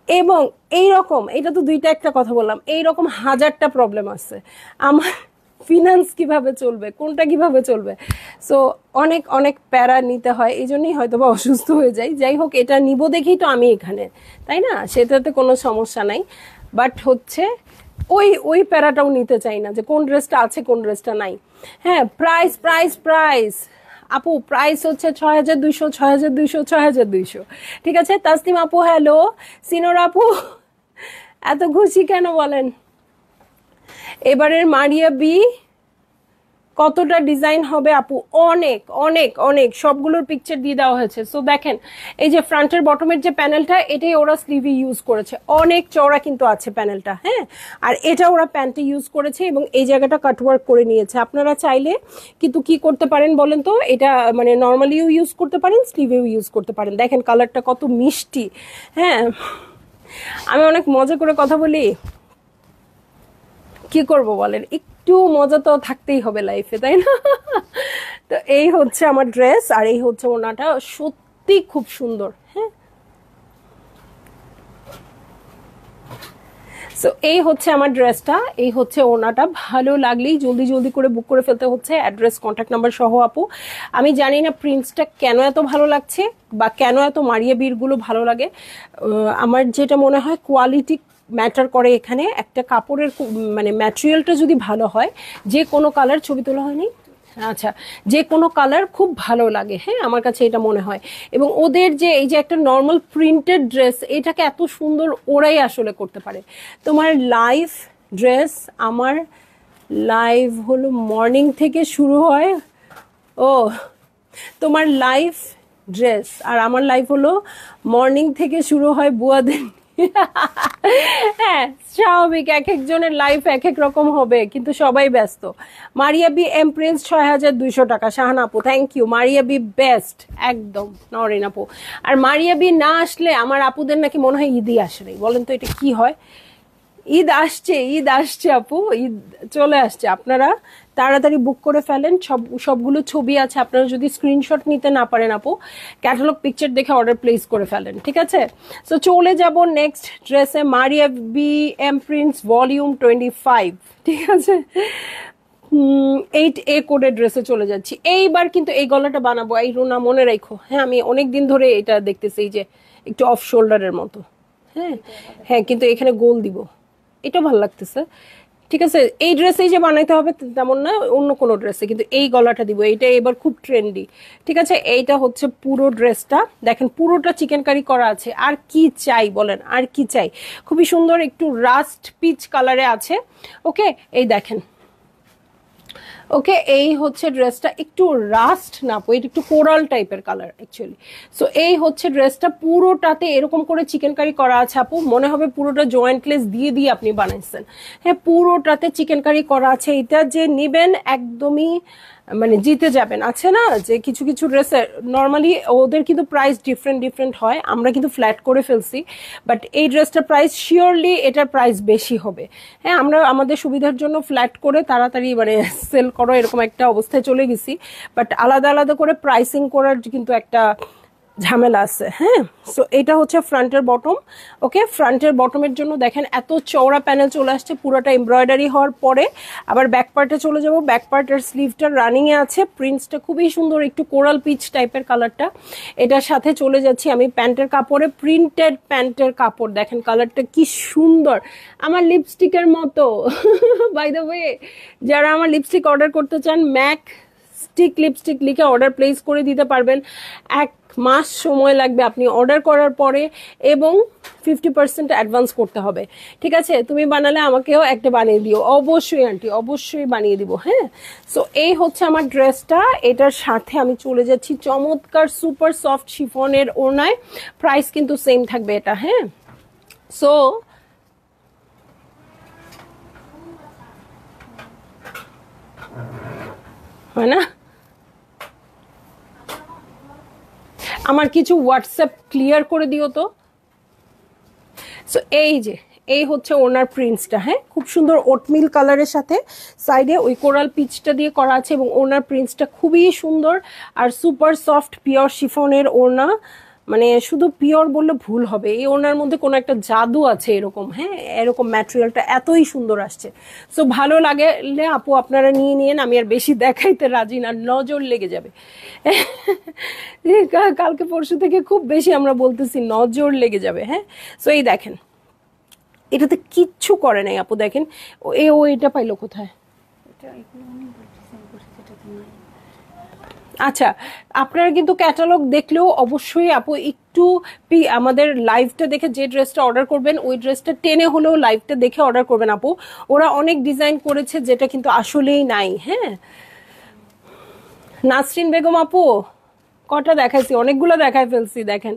এবং এইরকম, এটা তো দুইটা একটা কথা বললাম, এইরকম হাজারটা প্রবলেম আছে। আমার ফিনান্স কিভাবে চলবে, কোনটা কিভাবে চলবে, সো অনেক অনেক প্যারা নিতে হয়, এই জন্যই হয়তো বা অসুস্থ হয়ে যাই। যাই হোক, এটা নিব দেখেই তো আমি এখানে, তাই না? সেটাতে কোনো সমস্যা নাই, বাট হচ্ছে ওই প্যারাটাও নিতে চাই না যে কোন ড্রেসটা আছে কোন ড্রেসটা নাই। হ্যাঁ, প্রাইস প্রাইস প্রাইস আপু, প্রাইস হচ্ছে 6200, 6200, 6200। ঠিক আছে তাসনিম আপু, হ্যালো। সিনোর আপু, এত খুশি কেন বলেন? এবারের মারিয়া বি কতটা ডিজাইন হবে আপু? অনেক অনেক অনেক, সবগুলোর পিকচার দিয়ে দেওয়া হয়েছে। সো দেখেন, এই যে ফ্রন্টের বটমের যে প্যানেলটা, এটাই ওরা স্লিভে ইউজ করেছে, অনেক চওড়া কিন্তু আছে প্যানেলটা। হ্যাঁ, আর এটা ওরা প্যান্টে ইউজ করেছে এবং এই জায়গাটা কাটওয়ার্ক করে নিয়েছে। আপনারা চাইলে কিন্তু কি করতে পারেন বলেন তো, এটা মানে নর্মালিও ইউজ করতে পারেন, স্লিভেও ইউজ করতে পারেন। দেখেন কালারটা কত মিষ্টি। হ্যাঁ, আমি অনেক মজা করে কথা বলি, কি করব বলেন, একটু মজা তো থাকতেই হবে লাইফে, তাই না? তো এই হচ্ছে আমার ড্রেস, আর এই হচ্ছে ওনাটা, সত্যি খুব সুন্দর। হ্যাঁ, সো এই হচ্ছে আমার ড্রেসটা, এই হচ্ছে ওনাটা। ভালো লাগলেই জলদি জলদি করে বুক করে ফেলতে হচ্ছে, অ্যাড্রেস কন্ট্যাক্ট নাম্বার সহ আপু। আমি জানি না প্রিন্টসটা কেন এত ভালো লাগছে বা কেন এত মারিয়া বীরগুলো ভালো লাগে। আমার যেটা মনে হয় কোয়ালিটি ম্যাটার করে এখানে। একটা কাপড়ের মানে ম্যাটেরিয়ালটা যদি ভালো হয়, যে কোনো কালার, ছবি তোলা হয়নি, আচ্ছা, যে কোনো কালার খুব ভালো লাগে। হ্যাঁ, আমার কাছে এটা মনে হয়। এবং ওদের যে এই যে একটা নর্মাল প্রিন্টেড ড্রেস, এটাকে এত সুন্দর ওরাই আসলে করতে পারে। তোমার লাইভ ড্রেস, আমার লাইভ হলো মর্নিং থেকে শুরু হয়। ও, তোমার লাইভ ড্রেস আর আমার লাইফ হলো মর্নিং থেকে শুরু হয় বুয়াদের। হ্যাঁ, স্বাভাবিক, এক একজনের লাইফ এক এক রকম হবে, কিন্তু সবাই ব্যস্ত। মারিয়া বি এমপ্রিন্স 6200 টাকা। শাহানা আপু, thank you. Maria B best, একদম নরিন আপু। আর মারিয়া বি না আসলে আমার আপুদের নাকি মনে হয় ঈদই আসে নাই। বলেন তো এটা কি হয়? ঈদ আসছে, ঈদ আসছে আপু, ঈদ চলে আসছে। আপনারা তাড়াতাড়ি বুক করে ফেলেন, সবগুলো ছবি আছে, আপনারা যদি স্ক্রিনশট নিতে না পারেন আপু, ক্যাটালগ পিকচার দেখে অর্ডার প্লেস করে ফেলেন, ঠিক আছে? সো চলে যাব নেক্সট ড্রেসে, মারিয়া বি এমপ্রিন্টস ভলিউম 25, ঠিক আছে? 8A কোডের ড্রেসে চলে যাচ্ছি এইবার। কিন্তু এই গলাটা বানাবো, এই রুনা মনে রাখো। হ্যাঁ, আমি অনেক দিন ধরে এটা দেখতেছি, এই যে একটু অফ শোল্ডারের মতো। হ্যাঁ হ্যাঁ, কিন্তু এখানে গোল দিব, এটা ভালো লাগতেছে। ঠিক আছে, এই ড্রেসেই যে বানাইতে হবে তেমন না, অন্য কোনো ড্রেসে, কিন্তু এই গলাটা দিব, এইটা এবার খুব ট্রেন্ডি। ঠিক আছে, এইটা হচ্ছে পুরো ড্রেসটা, দেখেন পুরোটা চিকেন কারি করা আছে। আর কি চাই বলেন, আর কি চাই? খুবই সুন্দর, একটু রাস্ট পিচ কালারে আছে। ওকে, এই দেখেন, ওকে, এই হচ্ছে ড্রেসটা, একটু রাস্ট না আপু, এটা একটু কোরাল টাইপের কালার অ্যাকচুয়ালি। সো এই হচ্ছে ড্রেসটা, পুরোটাতে এরকম করে চিকেন কারি করা আছে আপু, মনে হবে পুরোটা জয়েন্টলেস দিয়ে দিয়ে আপনি বানাইছেন। হ্যাঁ, পুরোটাতে চিকেন কারি করা আছে। এটা যে নেবেন একদমই মানে জিতে যাবেন। আছে না যে কিছু কিছু ড্রেসের নর্মালি ওদের কিন্তু প্রাইস ডিফারেন্ট ডিফারেন্ট হয়, আমরা কিন্তু ফ্ল্যাট করে ফেলছি, বাট এই ড্রেসটার প্রাইস শিওরলি এটার প্রাইস বেশি হবে। হ্যাঁ, আমরা আমাদের সুবিধার জন্য ফ্ল্যাট করে তাড়াতাড়ি মানে সেল করো এরকম একটা অবস্থায় চলে গেছি, বাট আলাদা আলাদা করে প্রাইসিং করার কিন্তু একটা ঝামেলা আছে। হ্যাঁ, সো এটা হচ্ছে ফ্রন্টের বটম। ওকে, ফ্রন্টের বটমের জন্য দেখেন এত চওড়া প্যানেল চলে আসছে, পুরোটা এমব্রয়ডারি হওয়ার পরে। আবার ব্যাক পার্টে চলে যাব, ব্যাক পার্টের স্লিভটা রানিংয়ে আছে, প্রিন্টসটা খুবই সুন্দর, একটু কোরাল পিচ টাইপের কালারটা। এটার সাথে চলে যাচ্ছি আমি প্যান্টের কাপড়ে, প্রিন্টেড প্যান্টের কাপড়, দেখেন কালারটা কি সুন্দর, আমার লিপস্টিকের মতো। বাই দ্য ওয়ে, যারা আমার লিপস্টিক অর্ডার করতে চান, ম্যাক স্টিক লিপস্টিক লিখে অর্ডার প্লেস করে দিতে পারবেন। 1 মাস সময় লাগবে আপনি অর্ডার করার পরে, এবং 50% অ্যাডভান্স করতে হবে। ঠিক আছে, তুমি বানালে আমাকেও একটা বানিয়ে দিও। অবশ্যই আন্টি, অবশ্যই বানিয়ে দিব। হ্যাঁ, সো এই হচ্ছে আমার ড্রেসটা। এটার সাথে আমি চলে যাচ্ছি চমৎকার সুপার সফট শিফনের ওড়নায়, প্রাইস কিন্তু সেম থাকবে এটা। হ্যাঁ, সো হয় না, আমার কিছু হোয়াটসঅ্যাপ ক্লিয়ার করে দিও তো। সো এই যে এই হচ্ছে ওনার প্রিন্টসটা। হ্যাঁ, খুব সুন্দর ওটমিল কালারের সাথে সাইডে ওই কোরাল পিচটা দিয়ে করা আছে, এবং ওনার প্রিন্টসটা খুবই সুন্দর আর সুপার সফট পিওর শিফনের ওড়না। মানে শুধু পিওর বললে ভুল হবে, এই ওনার মধ্যে কোনো একটা জাদু আছে এরকম। হ্যাঁ, এরকম ম্যাটেরিয়ালটা এতই সুন্দর আসছে। সো ভালো লাগলে আপু আপনারা নিয়ে নিন, আমি আর বেশি দেখাইতে রাজি না, নজর লেগে যাবে। কালকে পরশু থেকে খুব বেশি আমরা বলতেছি নজর লেগে যাবে। হ্যাঁ, সো এই দেখেন, এটাতে কিচ্ছু করে নাই আপু, দেখেন ও এটা পাইলো কোথায়? আচ্ছা, আপনারা কিন্তু ক্যাটালগ দেখলেও অবশ্যই আপু একটু আমাদের লাইভটা দেখে যে ড্রেসটা অর্ডার করবেন, ওই ড্রেসটা টেনে হলেও লাইভটা দেখে অর্ডার করবেন আপু। ওরা অনেক ডিজাইন করেছে যেটা কিন্তু আসলেই নাই। হ্যাঁ, নাসরিন বেগম আপু কটা দেখাইছি, অনেকগুলো দেখাই ফেলছি। দেখেন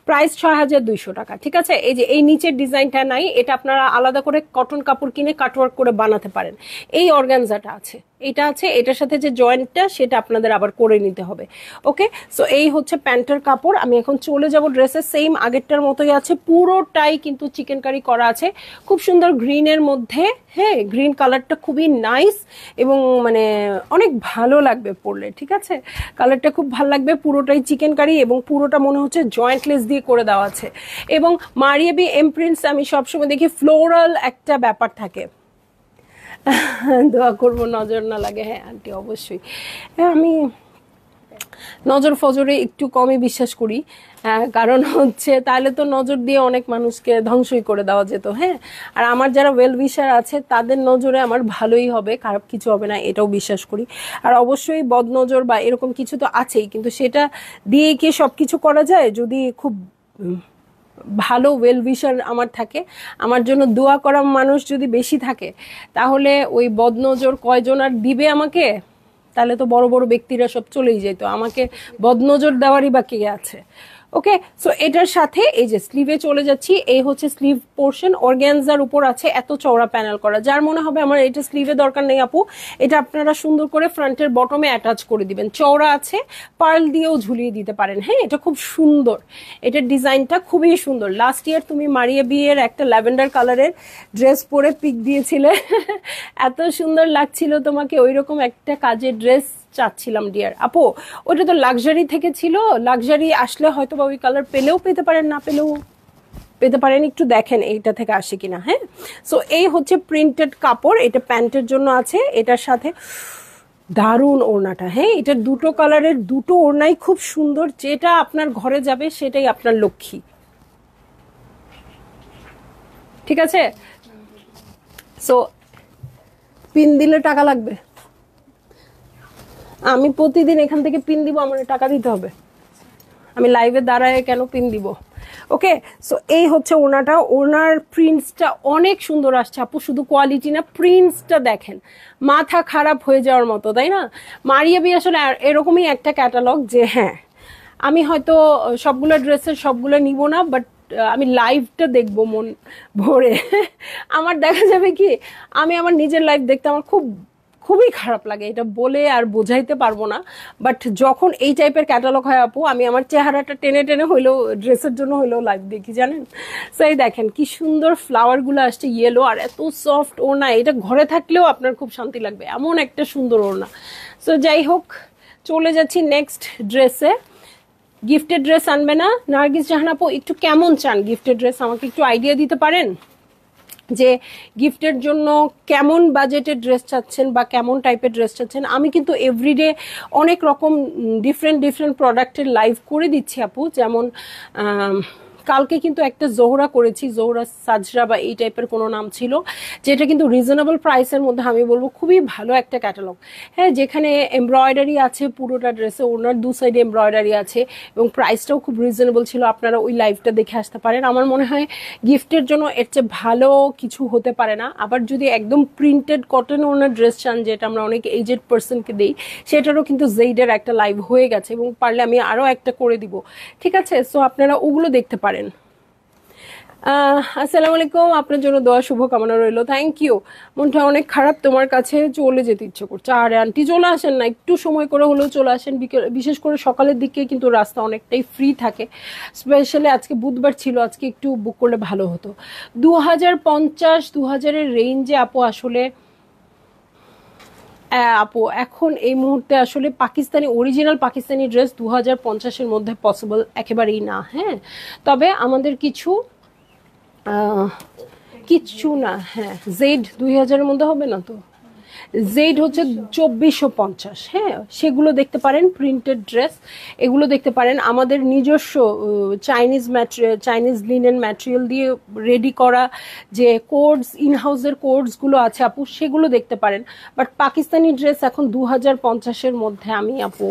প্রাইস 6200 টাকা। ঠিক আছে, এই যে এই নিচের ডিজাইনটা নাই, এটা আপনারা আলাদা করে কটন কাপড় কিনে কাটওয়ার্ক করে বানাতে পারেন। এই অর্গানজাটা আছে, এটা আছে, এটার সাথে যে জয়েন্টটা সেটা আপনাদের আবার করে নিতে হবে। ওকে, সো এই হচ্ছে প্যান্টের কাপড়। আমি এখন চলে যাব ড্রেসের, সেম আগেরটার মতোই আছে, পুরোটাই কিন্তু চিকেন কারি করা আছে, খুব সুন্দর গ্রিনের মধ্যে। হ্যাঁ, গ্রিন কালারটা খুবই নাইস এবং মানে অনেক ভালো লাগবে পরলে। ঠিক আছে, কালারটা খুব ভালো লাগবে, পুরোটাই চিকেন কারি এবং পুরোটা মনে হচ্ছে জয়েন্টলেস দিয়ে করে দেওয়া আছে। এবং মারিয়াবি এমপ্রিন্টস আমি সবসময় দেখি ফ্লোরাল একটা ব্যাপার থাকে। দোয়া করবো নজর না লাগে। হ্যাঁ আন্টি, অবশ্যই। হ্যাঁ, আমি নজর ফজরে একটু কমই বিশ্বাস করি, কারণ হচ্ছে তাহলে তো নজর দিয়ে অনেক মানুষকে ধ্বংসই করে দেওয়া যেত। হ্যাঁ, আর আমার যারা ওয়েল উইশার আছে তাদের নজরে আমার ভালোই হবে, খারাপ কিছু হবে না, এটাও বিশ্বাস করি। আর অবশ্যই বদনজর বা এরকম কিছু তো আছেই, কিন্তু সেটা দিয়ে কি সব কিছু করা যায়? যদি খুব ভালো ওয়েল উইশার আমার থাকে, আমার জন্য দোয়া করা মানুষ যদি বেশি থাকে, তাহলে ওই বদনজর কয়জন আর দিবে আমাকে? তাহলে তো বড় বড় ব্যক্তিরা সব চলেই যেত, আমাকে বদনজর দেওয়ারই বাকি আছে। ওকে, সো এটার সাথে এই যে স্লিভে চলে যাচ্ছি, এই হচ্ছে স্লিভ পোর্শন, অর্গ্যানজার উপর আছে এত চওড়া প্যানেল করা, যার মনে হবে আমার এটা স্লিভে দরকার নেই আপু, এটা আপনারা সুন্দর করে ফ্রন্টের বটমে অ্যাটাচ করে দিবেন, চওড়া আছে, পার্ল দিয়েও ঝুলিয়ে দিতে পারেন। হ্যাঁ, এটা খুব সুন্দর, এটার ডিজাইনটা খুবই সুন্দর। লাস্ট ইয়ার তুমি মারিয়া বিয়ের একটা ল্যাভেন্ডার কালারের ড্রেস পরে পিক দিয়েছিলে, এত সুন্দর লাগছিল তোমাকে, ওইরকম একটা কাজের ড্রেস চাচ্ছিলাম ডিয়ার আপু। ওটা তো লাক্সারি থেকে ছিল, লাক্সারি আসলে হয়তো বা ওই কালার পেলেও পেতে পারেন, না পেলেও পেতে পারেন, একটু দেখেন এইটা থেকে আসে কিনা। হ্যাঁ, সো এই হচ্ছে প্রিন্টেড কাপড়, এটা প্যান্টের জন্য আছে, এটার সাথে দারুণ ওড়নাটা। হ্যাঁ, এটার দুটো কালারের দুটো ওড়নাই খুব সুন্দর, যেটা আপনার ঘরে যাবে সেটাই আপনার লক্ষ্মী। ঠিক আছে, সো পিন দিলে টাকা লাগবে, আমি প্রতিদিন এখান থেকে পিন দিব, আমার টাকা দিতে হবে, আমি লাইভে দাঁড়ায় কেন পিন দিব? ওকে, সো এই হচ্ছে ওনাটা, ওনার প্রিন্টসটা অনেক সুন্দর আসছে আপু, শুধু কোয়ালিটি না, প্রিন্টসটা দেখেন মাথা খারাপ হয়ে যাওয়ার মতো, তাই না? মারিয়াবি আসলে এরকমই একটা ক্যাটালগ যে হ্যাঁ, আমি হয়তো সবগুলো ড্রেসের সবগুলো নিব না, বাট আমি লাইভটা দেখবো মন ভরে। আমার দেখা যাবে কি, আমি আমার নিজের লাইভ দেখতে আমার খুব খুবই খারাপ লাগে, এটা বলে আর বোঝাইতে পারবো না। বাট যখন এই টাইপের ক্যাটালগ হয় আপু, আমি আমার চেহারাটা টেনে টেনে হইলেও ড্রেসের জন্য হইলেও লাইভ দেখি, জানেন। সো এই দেখেন কি সুন্দর ফ্লাওয়ারগুলো আসছে, ইয়েলো, আর এত সফট ওড়না, এটা ঘরে থাকলেও আপনার খুব শান্তি লাগবে, এমন একটা সুন্দর ওড়না। সো যাই হোক, চলে যাচ্ছি নেক্সট ড্রেসে। গিফটেড ড্রেস আনবে না নার্গিস জাহান আপু? একটু কেমন চান গিফটেড ড্রেস, আমাকে একটু আইডিয়া দিতে পারেন যে গিফটের জন্য কেমন বাজেটের ড্রেস চাচ্ছেন বা কেমন টাইপের ড্রেস চাচ্ছেন। আমি কিন্তু এভরিডে অনেক রকম ডিফারেন্ট ডিফারেন্ট প্রোডাক্টের লাইভ করে দিচ্ছি আপু। যেমন কালকে কিন্তু একটা জোহরা করেছি, জোহরা সাজরা বা এই টাইপের কোনো নাম ছিল, যেটা কিন্তু রিজনেবল প্রাইসের মধ্যে, আমি বলবো খুবই ভালো একটা ক্যাটালগ। হ্যাঁ, যেখানে এমব্রয়ডারি আছে পুরোটা ড্রেসে, ওনার দু সাইডে এমব্রয়ডারি আছে এবং প্রাইসটাও খুব রিজনেবল ছিল। আপনারা ওই লাইভটা দেখে আসতে পারেন। আমার মনে হয় গিফটের জন্য এর চেয়ে ভালো কিছু হতে পারে না। আবার যদি একদম প্রিন্টেড কটন ওনার ড্রেস চান, যেটা আমরা অনেক এজেড পার্সনকে দিই, সেটারও কিন্তু জেইডের একটা লাইভ হয়ে গেছে এবং পারলে আমি আরও একটা করে দিব, ঠিক আছে। সো আপনারা ওগুলো দেখতে পারেন। আসসালামু আলাইকুম, আপনার জন্য দোয়া শুভকামনা রইল, থ্যাংক ইউ। মনটা অনেক খারাপ, তোমার কাছে চলে যেতে ইচ্ছে করছে। আরে আন্টি চলে আসেন না, একটু সময় করে হলেও চলে আসেন। বিশেষ করে সকালের দিকে কিন্তু রাস্তা অনেকটাই ফ্রি থাকে, স্পেশালি আজকে বুধবার ছিল, আজকে একটু বুক করলে ভালো হতো। 2050-2000-এর রেঞ্জে আপু আসলে আপু এখন এই মুহূর্তে আসলে পাকিস্তানি অরিজিনাল পাকিস্তানি ড্রেস 2050-এর মধ্যে পসিবল একেবারেই না। হ্যাঁ, তবে আমাদের কিচ্ছু না। হ্যাঁ, জেড 2000-এর মধ্যে হবে না তো, জেড হচ্ছে 2450। হ্যাঁ, সেগুলো দেখতে পারেন, প্রিন্টেড ড্রেস এগুলো দেখতে পারেন। আমাদের নিজস্ব চাইনিজ লিনেন ম্যাটেরিয়াল দিয়ে রেডি করা যে কোডস, ইনহাউসের কোডসগুলো আছে আপু, সেগুলো দেখতে পারেন। বাট পাকিস্তানি ড্রেস এখন 2050-এর মধ্যে আমি আপু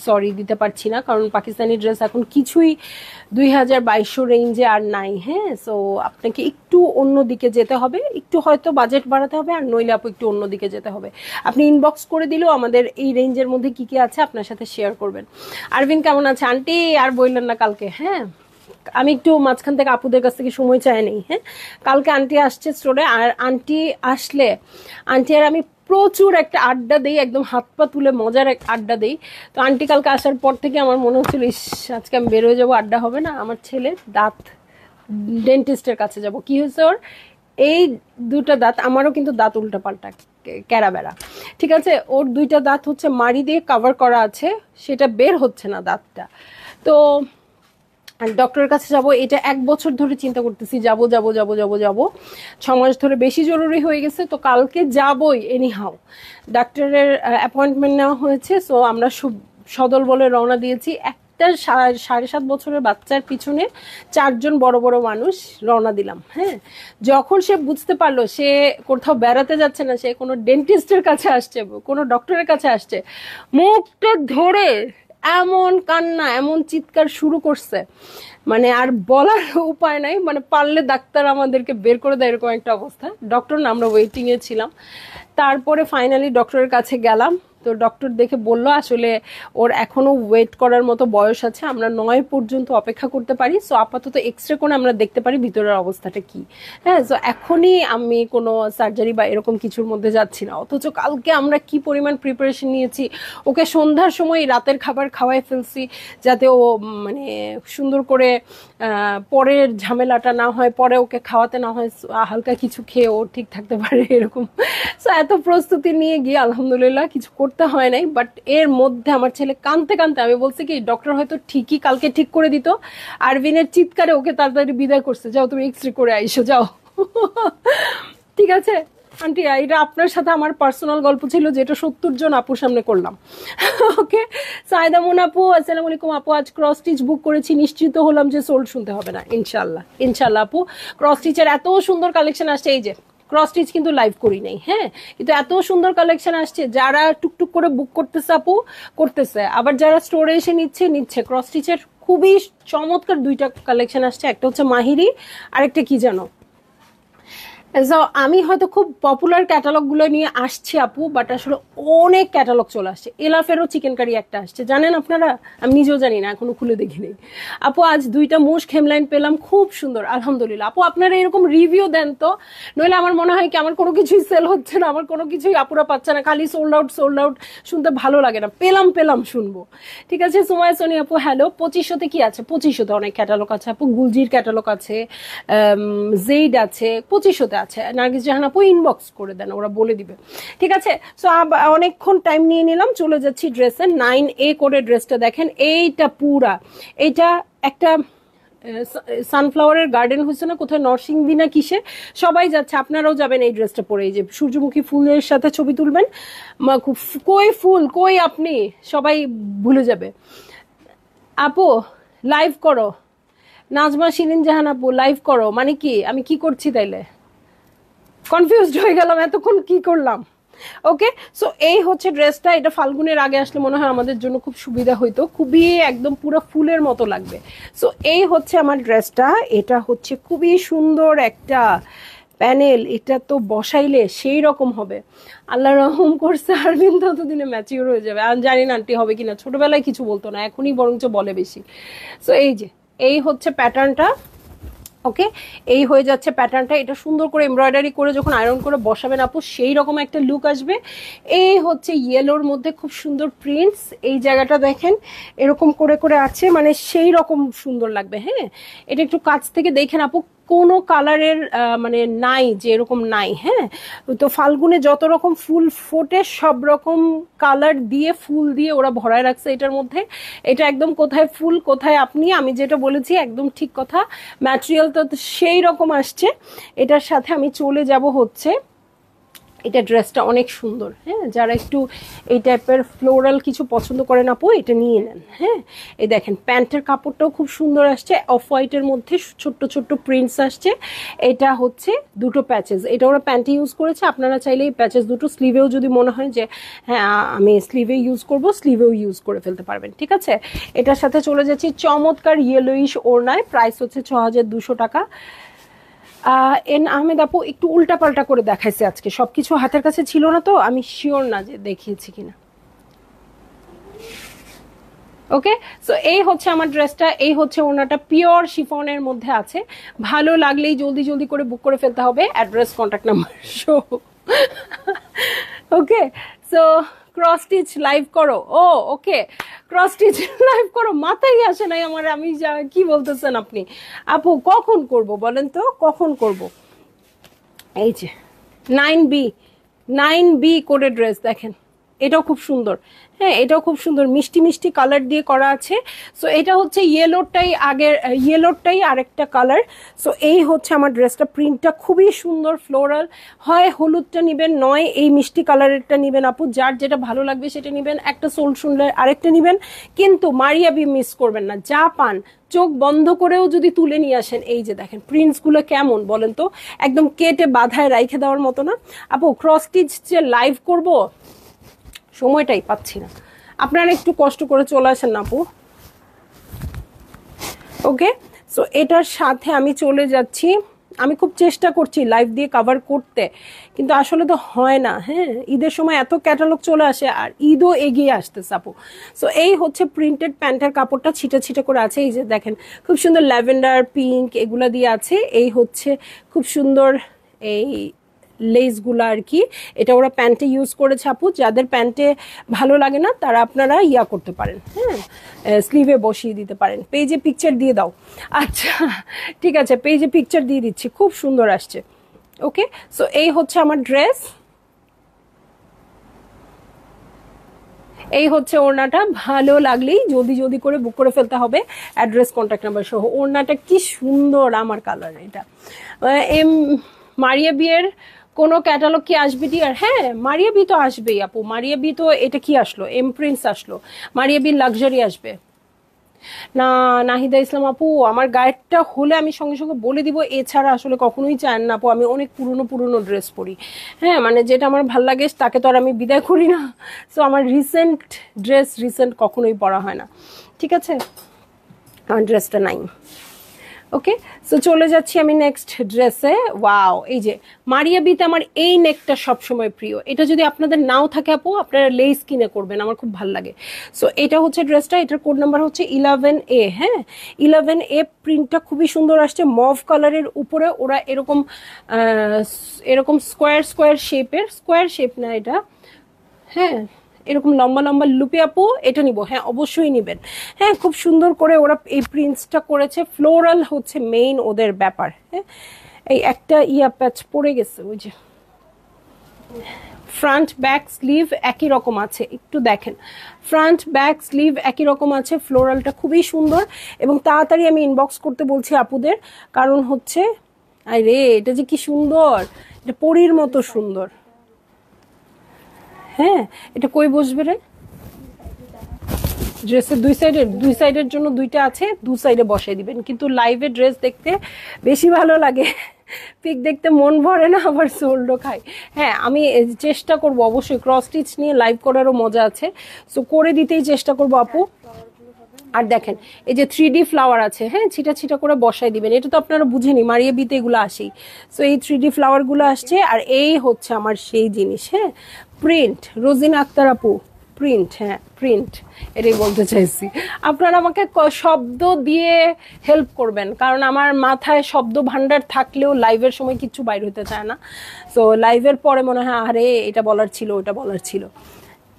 সরি দিতে পারছি না, কারণ পাকিস্তানি ড্রেস এখন কিছুই 2022 রেঞ্জে আর নাই। হ্যাঁ, সো আপনাকে একটু অন্য দিকে যেতে হবে, একটু হয়তো বাজেট বাড়াতে হবে, আর নইলে আপু একটু অন্য দিকে যেতে হবে। আপনি ইনবক্স করে দিলেও আমাদের এই রেঞ্জের মধ্যে কি কি আছে আপনার সাথে শেয়ার করবেন। আরবিন কেমন আছে? আন্টি আর বললেন না কালকে। হ্যাঁ, আমি একটু মাঝখান থেকে আপুদের কাছ থেকে সময় চাই নেই। হ্যাঁ, কালকে আন্টি আসছে স্টোরে, আর আন্টি আসলে আন্টি আর আমি প্রচুর একটা আড্ডা দেই, একদম হাত পা তুলে মজার এক আড্ডা দেই। তো আন্টি কালকে আসার পর থেকে আমার মনে হচ্ছিল, ইস আজকে আমি বের হয়ে যাবো, আড্ডা হবে না। আমার ছেলের দাঁত ডেন্টিস্টের কাছে যাব। কি হয়েছে ওর? এই দুটা দাঁত, আমারও কিন্তু দাঁত উল্টা পাল্টা ক্যারা বেড়া, ঠিক আছে। ওর দুইটা দাঁত হচ্ছে মাড়ি দিয়ে কভার করা আছে, সেটা বের হচ্ছে না দাঁতটা। তো ডক্টরের কাছে যাব, এটা 1 বছর ধরে চিন্তা করতেছি, যাব যাব যাব যাব যাব, 6 মাস ধরে বেশি জরুরি হয়ে গেছে। তো কালকে যাবই এনিহাও, ডাক্তারের অ্যাপয়েন্টমেন্ট নেওয়া হয়েছে। সো আমরা সদল বলে রওনা দিয়েছি। একটা 7.5 বছরের বাচ্চার পিছনে 4 জন বড় বড় মানুষ রওনা দিলাম। হ্যাঁ, যখন সে বুঝতে পারলো সে কোথাও বেড়াতে যাচ্ছে না, সে কোনো ডেন্টিস্টের কাছে আসছে, কোনো ডক্টরের কাছে আসছে, মুখটা ধরে এমন কান্না, এমন চিৎকার শুরু করছে, মানে আর বলার উপায় নাই। মানে পারলে ডাক্তার আমাদেরকে বের করে দেয়, এরকম একটা অবস্থা। ডক্টর না, আমরা ওয়েটিংয়ে ছিলাম। তারপরে ফাইনালি ডক্টরের কাছে গেলাম। তো ডক্টর দেখে বলল আসলে ওর এখনো ওয়েট করার মতো বয়স আছে, আমরা 9 পর্যন্ত অপেক্ষা করতে পারি। সো আপাতত এক্সরে করে আমরা দেখতে পারি ভিতরের অবস্থাটা কি। হ্যাঁ, সো এখনই আমি কোনো সার্জারি বা এরকম কিছুর মধ্যে যাচ্ছি না। অথচ কালকে আমরা কি পরিমাণ প্রিপারেশন নিয়েছি, ওকে সন্ধ্যার সময় রাতের খাবার খাওয়াই ফেলছি, যাতে ও মানে সুন্দর করে পরের ঝামেলাটা না হয়, পরে ওকে খাওয়াতে না হয়, হালকা কিছু খেয়ে ও ঠিক থাকতে পারে এরকম। সো এত প্রস্তুতি নিয়ে গিয়ে আলহামদুলিল্লাহ কিছু করতে হয় নাই। বাট এর মধ্যে আমার ছেলে কাঁদতে কাঁদতে, আমি বলছি কি ডক্টর হয়তো ঠিকই কালকে ঠিক করে দিত, আরবিনের চিৎকারে ওকে তাড়াতাড়ি বিদায় করছে, যাও তুমি এক্সরে করে আইসো যাও। ঠিক আছে আন্টি, এটা আপনার সাথে আমার পার্সোনাল গল্প ছিল, যেটা 70 জন আপুর সামনে করলাম। ওকে, সাইদা মুন আপু আসসালামু আলাইকুম আপু, আজ ক্রস স্টিচ বুক করেছি, নিশ্চিত হলাম যে সোল্ড শুনতে হবে না। ইনশাল্লাহ ইনশাল্লাহ আপু, ক্রস স্টিচের এত সুন্দর কালেকশন আসছে। এই যে ক্রস স্টিচ কিন্তু লাইভ করি নাই, হ্যাঁ, কিন্তু এত সুন্দর কালেকশন আসছে, যারা টুকটুক করে বুক করতেছে আপু করতেছে, আবার যারা স্টোরে এসে নিচ্ছে। ক্রস স্টিচের খুবই চমৎকার 2টা কালেকশন আসছে, একটা হচ্ছে মাহিরি, আরেকটা কি জানো, So, আমি হয়তো খুব পপুলার ক্যাটালগ গুলো নিয়ে আসছি আপু, বাট আসলে অনেক ক্যাটালগ চলে আসছে। এলাফেরও চিকেন কারি একটা আসছে, জানেন আপনারা? আমি নিজেও জানি না, এখনো খুলে দেখিনি। আপু আজ 2টা মুশ হেমলাইন পেলাম, খুব সুন্দর, আলহামদুলিল্লাহ। আপু আপনারা এরকম রিভিউ দেন তো, নইলে আমার মনে হয় কি আমার কোনো কিছুই সেল হচ্ছে না, আমার কোনো কিছুই আপুরা পাচ্ছে না, খালি সোল্ড আউট সোল্ড আউট, শুনতে ভালো লাগে না। পেলাম পেলাম শুনবো। ঠিক আছে, সুমায়া সোনি আপু হ্যালো। 2500-তে কি আছে? 2500-তে অনেক ক্যাটালগ আছে আপু, গুলজির ক্যাটালগ আছে, জেইড আছে, 2500-তে আছে। নার্গিস জাহান আপু ইনবক্স করে দেন, ওরা বলে দিবে। ঠিক আছে, সো অনেকক্ষণ টাইম নিয়ে নিলাম, চলে যাচ্ছি ড্রেসের 9A করে ড্রেসটা দেখেন। এইটা পুরা, এইটা একটা সানফ্লাওয়ারের গার্ডেন হচ্ছে না কোথায়, নরসিংদী না কিসে, সবাই যাচ্ছে, আপনারাও যাবেন এই ড্রেসটা পরে। এই যে সূর্যমুখী ফুলের সাথে ছবি তুলবেন, কই ফুল কই আপনি, সবাই ভুলে যাবে। আপু লাইভ করো, নাজমা শিরিন জাহান আপু লাইভ করো, মানে কি আমি কি করছি তাইলে? কনফিউজড হয়ে গেলাম, এতক্ষণ কি করলাম। ওকে, সো এই হচ্ছে ড্রেসটা। এটা ফাল্গুনের আগে আসলে মনে হয় আমাদের জন্য খুব সুবিধা হইতো, খুবই একদম পুরো ফুলের মতো লাগবে। সো এই হচ্ছে আমার ড্রেসটা, এটা হচ্ছে খুবই সুন্দর একটা প্যানেল, এটা তো বসাইলে সেই রকম হবে। আল্লাহ রহম করছে আরবিন ততদিনে ম্যাচিওর হয়ে যাবে। আমি জানি না আন্টি হবে কিনা, ছোটবেলায় কিছু বলতো না, এখনই বরঞ্চ বলে বেশি। সো এই যে এই হচ্ছে প্যাটার্নটা। ওকে, এই হয়ে যাচ্ছে প্যাটার্নটা। এটা সুন্দর করে এমব্রয়ডারি করে যখন আয়রন করে বসাবেন আপু, সেই রকম একটা লুক আসবে। এই হচ্ছে ইয়েলোর মধ্যে খুব সুন্দর প্রিন্টস, এই জায়গাটা দেখেন এরকম করে করে আছে, মানে সেই রকম সুন্দর লাগবে। হ্যাঁ, এটা একটু কাছ থেকে দেখেন আপু, কোনো কালারের মানে নাই যে এরকম নাই। হ্যাঁ, তো ফাল্গুনে যত রকম ফুল ফোটে সব রকম কালার দিয়ে ফুল দিয়ে ওরা ভরায় রাখছে এটার মধ্যে। এটা একদম কোথায় ফুল কোথায় আপনি, আমি যেটা বলেছি একদম ঠিক কথা। ম্যাটেরিয়াল তো সেই রকম আসছে। এটার সাথে আমি চলে যাব হচ্ছে, এটা ড্রেসটা অনেক সুন্দর। হ্যাঁ, যারা একটু এই টাইপের ফ্লোরাল কিছু পছন্দ করেন আপু, এটা নিয়ে নেন। হ্যাঁ, এই দেখেন প্যান্টের কাপড়টাও খুব সুন্দর আসছে, অফ হোয়াইটের মধ্যে ছোট্ট ছোট্ট প্রিন্টস আসছে। এটা হচ্ছে দুটো প্যাচেস, এটা ওরা প্যান্টে ইউজ করেছে। আপনারা চাইলে এই প্যাচেস দুটো স্লিভেও যদি মনে হয় যে হ্যাঁ আমি স্লিভে ইউজ করব, স্লিভেও ইউজ করে ফেলতে পারবেন। ঠিক আছে, এটার সাথে চলে যাচ্ছি চমৎকার ইয়েলোইশ ওড়নায়, প্রাইস হচ্ছে 6200 টাকা। এন আহমেদ আপু একটু উল্টা পাল্টা করে দেখাইছে আজকে, সবকিছু হাতের কাছে ছিল না, তো আমি শিওর না যে দেখিয়েছি কিনা। ওকে, সো এই হচ্ছে আমার ড্রেসটা, এই হচ্ছে ওনাটা, পিওর শিফনের মধ্যে আছে। ভালো লাগলেই জলদি জলদি করে বুক করে ফেলতে হবে, অ্যাড্রেস কন্ট্যাক্ট নাম্বার শো। ওকে, সো ক্রস স্টিচ লাইভ করো। ও ওকে, ক্রস স্টিচ লাইভ করো, মাথায় আসে নাই আমার, আমি কি বলতেছেন আপনি? আপু কখন করব বলেন তো, কখন করব? এই যে 9B, 9B করে ড্রেস দেখেন, এটাও খুব সুন্দর। হ্যাঁ, এটাও খুব সুন্দর, মিষ্টি মিষ্টি কালার দিয়ে করা আছে। সো এটা হচ্ছে ইয়েলোটাই আগের, ইয়েলোটাই আরেকটা কালার। সো এই হচ্ছে আমার ড্রেসটা, প্রিন্টটা খুবই সুন্দর ফ্লোরাল। হয় হলুদটা নিবেন, নয় এই মিষ্টি কালারেরটা নিবেন আপু, যার যেটা ভালো লাগবে সেটা নিবেন। একটা সোল শুনলে আরেকটা নিবেন, কিন্তু মারিয়া বি মিস করবেন না। যা পান চোখ বন্ধ করেও যদি তুলে নিয়ে আসেন। এই যে দেখেন প্রিন্টসগুলো কেমন বলেন তো, একদম কেটে বাঁধায় রাইখে দেওয়ার মতো না আপু। ক্রস স্টিচ যে লাইভ করব, সময়টাই পাচ্ছি না, আপনারা একটু কষ্ট করে চলে আসেন না আপু। ওকে, সো এটার সাথে আমি চলে যাচ্ছি, আমি খুব চেষ্টা করছি লাইভ দিয়ে কভার করতে, কিন্তু আসলে তো হয় না। হ্যাঁ, ঈদের সময় এত ক্যাটালগ চলে আসে, আর ঈদও এগিয়ে আসতেছে আপু। সো এই হচ্ছে প্রিন্টেড প্যান্টের কাপড়টা, ছিটে ছিটে করে আছে। এই যে দেখেন খুব সুন্দর ল্যাভেন্ডার পিঙ্ক এগুলা দিয়ে আছে। এই হচ্ছে খুব সুন্দর এই লেসগুলো আর কি, এটা ওরা প্যান্টে ইউজ করেছে আপু। যাদের প্যান্টে ভালো লাগে না তারা আপনারা ইয়া করতে পারেন, হ্যাঁ স্লিভে বসিয়ে দিতে পারেন। পেজে পিকচার দিয়ে দাও। আচ্ছা ঠিক আছে, পেজে পিকচার দিয়ে দিচ্ছি, খুব সুন্দর আসছে। ওকে, সো এই হচ্ছে আমার ড্রেস, এই হচ্ছে ওড়নাটা। ভালো লাগলেই জলদি জলদি করে বুক করে ফেলতে হবে, অ্যাড্রেস কন্ট্যাক্ট নাম্বার সহ। ওড়নাটা কি সুন্দর আমার কালার এটা। এম মারিয়া বিয়ের কোনো ক্যাটালগ কি আসবে ডিয়ার? হ্যাঁ, মারিয়া বি তো আসবেই আপু। মারিয়া বি তো, এটা কি আসলো, এম প্রিন্স আসলো, মারিয়া বির লাক্সারি আসবে না। নাহিদা ইসলাম আপু আমার গায়েরটা হলে আমি সঙ্গে সঙ্গে বলে দিব, এছাড়া আসলে কখনোই চান না আপু। আমি অনেক পুরনো পুরনো ড্রেস পরি। হ্যাঁ, মানে যেটা আমার ভাল লাগে তাকে তো আর আমি বিদায় করি না। সো আমার রিসেন্ট ড্রেস রিসেন্ট কখনোই পরা হয় না। ঠিক আছে, আমার ড্রেসটা নাই। ওকে, সো চলে যাচ্ছি আমি নেক্সট ড্রেসে। ওয়াও, এই যে মারিয়া বিতে আমার এই নেকটা সবসময় প্রিয়। এটা যদি আপনাদের নাও থাকে আপু, আপনারা লেস কিনে করবেন, আমার খুব ভালো লাগে। সো এটা হচ্ছে ড্রেসটা, এটার কোড নাম্বার হচ্ছে 11A। হ্যাঁ, 11A। প্রিন্টটা খুবই সুন্দর আসছে, মভ কালারের উপরে ওরা এরকম এরকম স্কোয়ার স্কোয়ার শেপের, স্কোয়ার শেপ না এটা, হ্যাঁ এরকম লম্বা লম্বা লুপি। আপু এটা নিব? হ্যাঁ অবশ্যই নিবেন। হ্যাঁ, খুব সুন্দর করে ওরা এই প্রিন্টসটা করেছে, ফ্লোরাল হচ্ছে মেইন ওদের ব্যাপার। হ্যাঁ, এই একটা ইয়া প্যাচ পড়ে গেছে, ওই যে ফ্রন্ট ব্যাক স্লিভ একই রকম আছে, একটু দেখেন, ফ্রন্ট ব্যাক স্লিভ একই রকম আছে। ফ্লোরালটা খুবই সুন্দর এবং তাড়াতাড়ি আমি ইনবক্স করতে বলছি আপুদের, কারণ হচ্ছে আরে এটা যে কি সুন্দর, এটা পরীর মতো সুন্দর। হ্যাঁ, এটা কই বসবে রে? ড্রেসের দুই সাইডের জন্য দুইটা আছে, দু সাইডে বসাই দিবেন। কিন্তু লাইভে ড্রেস দেখতে বেশি ভালো লাগে, পিক দেখতে মন ভরে না, আবার সোল্ডও খাই। হ্যাঁ, আমি চেষ্টা করব অবশ্যই, ক্রস স্টিচ নিয়ে লাইভ করারও মজা আছে, সো করে দিতেই চেষ্টা করব আপু। আর দেখেন এই যে 3D ফ্লাওয়ার আছে, হ্যাঁ ছিটা ছিটা করে বসাই দিবেন। এটা তো আপনারা বুঝেনি, মারিয়া বিতে এগুলো আসেই। সো এই 3D ফ্লাওয়ার গুলো আসছে, আর এই হচ্ছে আমার সেই জিনিস। হ্যাঁ, প্রিন্ট, রোজিনা আক্তার আপু প্রিন্ট, হ্যাঁ প্রিন্ট, এটাই বলতে চাইছি। আপনারা আমাকে শব্দ দিয়ে হেল্প করবেন, কারণ আমার মাথায় শব্দ ভান্ডার থাকলেও লাইভের সময় কিছু বাইর হতে চায় না। সো লাইভের পরে মনে হয় আরে এটা বলার ছিল, ওটা বলার ছিল।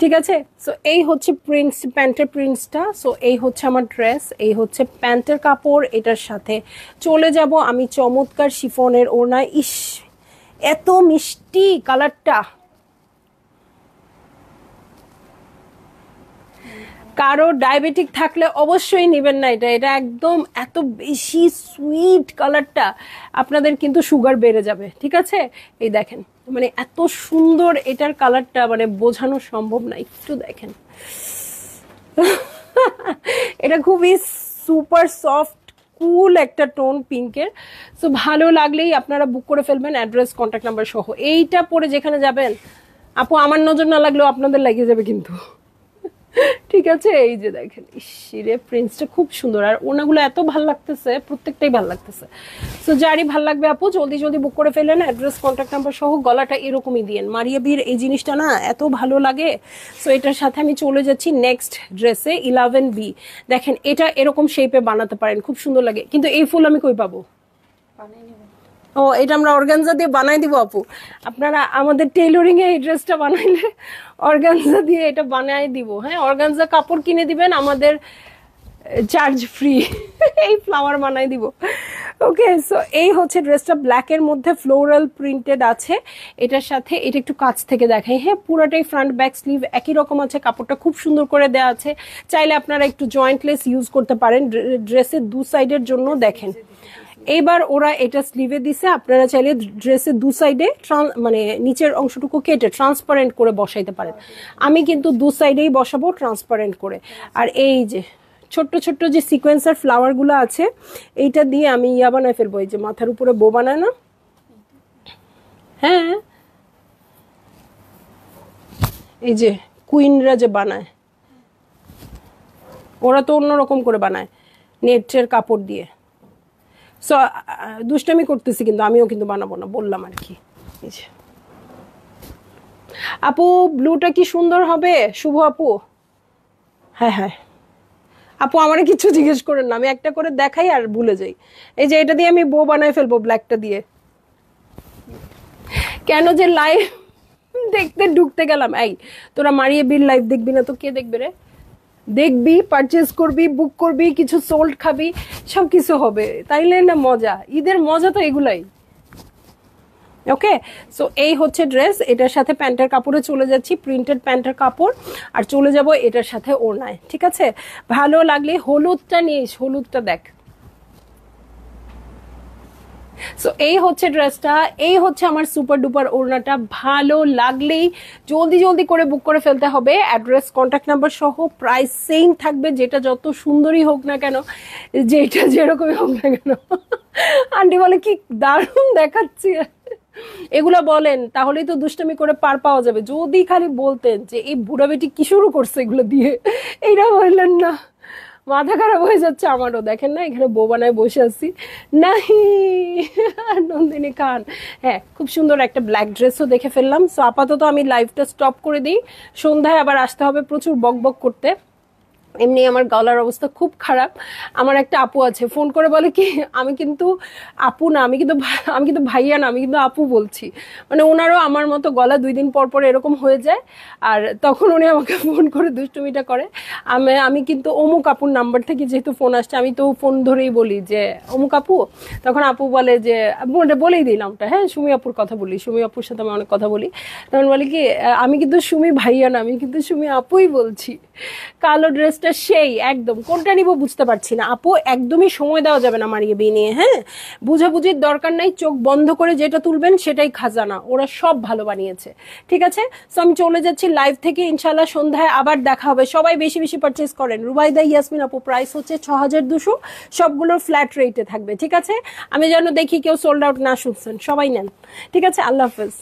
ঠিক আছে, সো এই হচ্ছে প্রিন্টস, প্যান্টের প্রিন্টসটা। সো এই হচ্ছে আমার ড্রেস, এই হচ্ছে প্যান্টের কাপড়। এটার সাথে চলে যাব আমি চমৎকার শিফনের ওড়না। ইস, এত মিষ্টি কালারটা, কারো ডায়াবেটিক থাকলে অবশ্যই নেবেন না এটা, এটা একদম এত বেশি সুইট কালারটা, আপনাদের কিন্তু সুগার বেড়ে যাবে। ঠিক আছে, এই দেখেন, মানে এত সুন্দর এটার কালারটা, মানে বোঝানো সম্ভব না, একটু দেখেন। এটা খুবই সুপার সফট কুল একটা টোন পিঙ্কের। সো ভালো লাগলেই আপনারা বুক করে ফেলবেন, অ্যাড্রেস কন্ট্যাক্ট নাম্বার সহ। এইটা পরে যেখানে যাবেন আপু, আমার নজর না লাগলেও আপনাদের লাগিয়ে যাবে কিন্তু। ঠিক আছে, এই যে দেখেন, ইসিরে প্রিন্টসটা খুব সুন্দর, আর ওনাগুলো এত ভাল লাগতেছে, প্রত্যেকটাই ভাল লাগতেছে। সো যারই ভাল লাগবে আপু জলদি জলদি বুক করে ফেলেন, অ্যাড্রেস কন্ট্যাক্ট নাম্বার সহ। গলাটা এরকমই দিয়েন, মারিয়া বির এই জিনিসটা না এত ভালো লাগে। সো এটার সাথে আমি চলে যাচ্ছি নেক্সট ড্রেসে, 11B। দেখেন এটা এরকম শেপে বানাতে পারেন, খুব সুন্দর লাগে। কিন্তু এই ফুল আমি কই পাবো? ও, এটা আমরা অর্গানজা দিয়ে বানাই দিব আপু। আপনারা আমাদের টেইলরিং এ এই ড্রেসটা বানাইলে অর্গানজা দিয়ে এটা বানাই দিব। হ্যাঁ, অর্গানজা কাপড় কিনে দিবেন, আমাদের চার্জ ফ্রি, এই ফ্লাওয়ার বানাই দিব। ওকে, সো এই হচ্ছে ড্রেসটা, ব্ল্যাকের মধ্যে ফ্লোরাল প্রিন্টেড আছে। এটার সাথে এটা একটু কাছ থেকে দেখাই। হ্যাঁ, পুরাটাই ফ্রন্ট ব্যাক স্লিভ একই রকম আছে, কাপড়টা খুব সুন্দর করে দেওয়া আছে। চাইলে আপনারা একটু জয়েন্টলেস ইউজ করতে পারেন ড্রেসের দু সাইডের জন্য। দেখেন এইবার ওরা এটা স্লিভে দিছে, আপনারা চাইলে ড্রেসের দু সাইডে মানে নিচের অংশটুকু কেটে ট্রান্সপারেন্ট করে বসাইতে পারেন। আমি কিন্তু দু সাইডেই বসাবো ট্রান্সপারেন্ট করে। আর এই যে ছোট্ট ছোট্ট যে সিকোয়েন্সার ফ্লাওয়ার গুলো আছে, এইটা দিয়ে আমি ইয়া বানায় ফেলবো, এই যে মাথার উপরে বো বানায় না, হ্যাঁ এই যে কুইনরা যে বানায়, ওরা তো অন্যরকম করে বানায় নেটের কাপড় দিয়ে। সো দুষ্টামি করতেছি, কিন্তু আমিও কিন্তু বানাবো না, বললাম আর কি। আপু ব্লুটা কি সুন্দর হবে শুভ আপু? হ্যাঁ হ্যাঁ আপু, আমারে কিছু জিজ্ঞেস করেন না, আমি একটা করে দেখাই আর ভুলে যাই। এই যে এটা দিয়ে আমি বো বানায় ফেলবো, ব্ল্যাকটা দিয়ে। কেন যে লাইভ দেখতে ঢুকতে গেলাম। এই তোরা মারিয়ে বিল লাইভ দেখবি না তো কে দেখবে রে? দেখবি, পারচেজ করবি, বুক করবি, কিছু সোল্ড খাবি, সবকিছু হবে, তাইলে না মজা। ঈদের মজা তো এগুলাই। ওকে, সো এই হচ্ছে ড্রেস, এটার সাথে প্যান্টের কাপড়ে চলে যাচ্ছি, প্রিন্টেড প্যান্টের কাপড়। আর চলে যাব এটার সাথে ওড়নায়। ঠিক আছে, ভালো লাগলে হলুদটা নিয়ে, হলুদটা দেখ। সো এই হচ্ছে ড্রেসটা, এই হচ্ছে আমার সুপার ডুপার ওড়নাটা। ভালো লাগলেই জলদি জলদি করে বুক করে ফেলতে হবে, অ্যাড্রেস কন্ট্যাক্ট নাম্বার সহ। প্রাইস সেম থাকবে, যেটা যত সুন্দরই হোক না কেন, যেটা যেরকমই হোক না কেন। আন্টি বলে কি দারুণ দেখাচ্ছি, এগুলা বলেন তাহলেই তো দুষ্টামি করে পার পাওয়া যাবে। যদি খালি বলতেন যে এই বুড়া বেটি কি শুরু করছে এগুলো দিয়ে, এইটা বললেন না, মাথা খারাপ হয়ে যাচ্ছে আমারও। দেখেন না এখানে বউ বানায় বসে আছি নাহি নন্দিনী খান। হ্যাঁ, খুব সুন্দর একটা ব্ল্যাক ড্রেসও দেখে ফেললাম। সো আপাতত আমি লাইভটা স্টপ করে দিই, সন্ধ্যায় আবার আসতে হবে প্রচুর বক বক করতে। এমনি আমার গলার অবস্থা খুব খারাপ। আমার একটা আপু আছে ফোন করে বলে কি আমি কিন্তু আপু না, আমি কিন্তু ভাইয়া না, আমি কিন্তু আপু বলছি। মানে ওনারও আমার মতো গলা 2 দিন পর পর এরকম হয়ে যায়। আর তখন উনি আমাকে ফোন করে দুষ্টুমিটা করে। আমি কিন্তু অমুক আপুর নাম্বার থেকে যেহেতু ফোন আসছে, আমি তো ফোন ধরেই বলি যে অমুক আপু। তখন আপু বলে যে বলেই দিই নামটা, হ্যাঁ সুমি আপুর কথা বলি, সুমি আপুর সাথে আমি অনেক কথা বলি। তখন বলি কি আমি কিন্তু সুমি ভাইয়া না, আমি কিন্তু সুমি আপুই বলছি। কালো ড্রেসটা সেই একদম কোনটা নিব বুঝতে পারছি না। আপু একদমই সময় দেওয়া যাবে না মারিয়ে বিয়ে নিয়ে, হ্যাঁ বুঝাবুঝির দরকার নাই, চোখ বন্ধ করে যেটা তুলবেন সেটাই খাজানা, ওরা সব ভালো বানিয়েছে। ঠিক আছে, সো আমি চলে যাচ্ছি লাইভ থেকে। ইনশাল্লাহ সন্ধ্যায় আবার দেখা হবে। সবাই বেশি বেশি পারচেস করেন। রুবাইদা ইয়াসমিন আপু প্রাইস হচ্ছে 6200, সবগুলোর ফ্ল্যাট রেটে থাকবে। ঠিক আছে, আমি যেন দেখি কেউ সোল্ড আউট না শুনছেন, সবাই নেন। ঠিক আছে, আল্লাহ হাফেজ।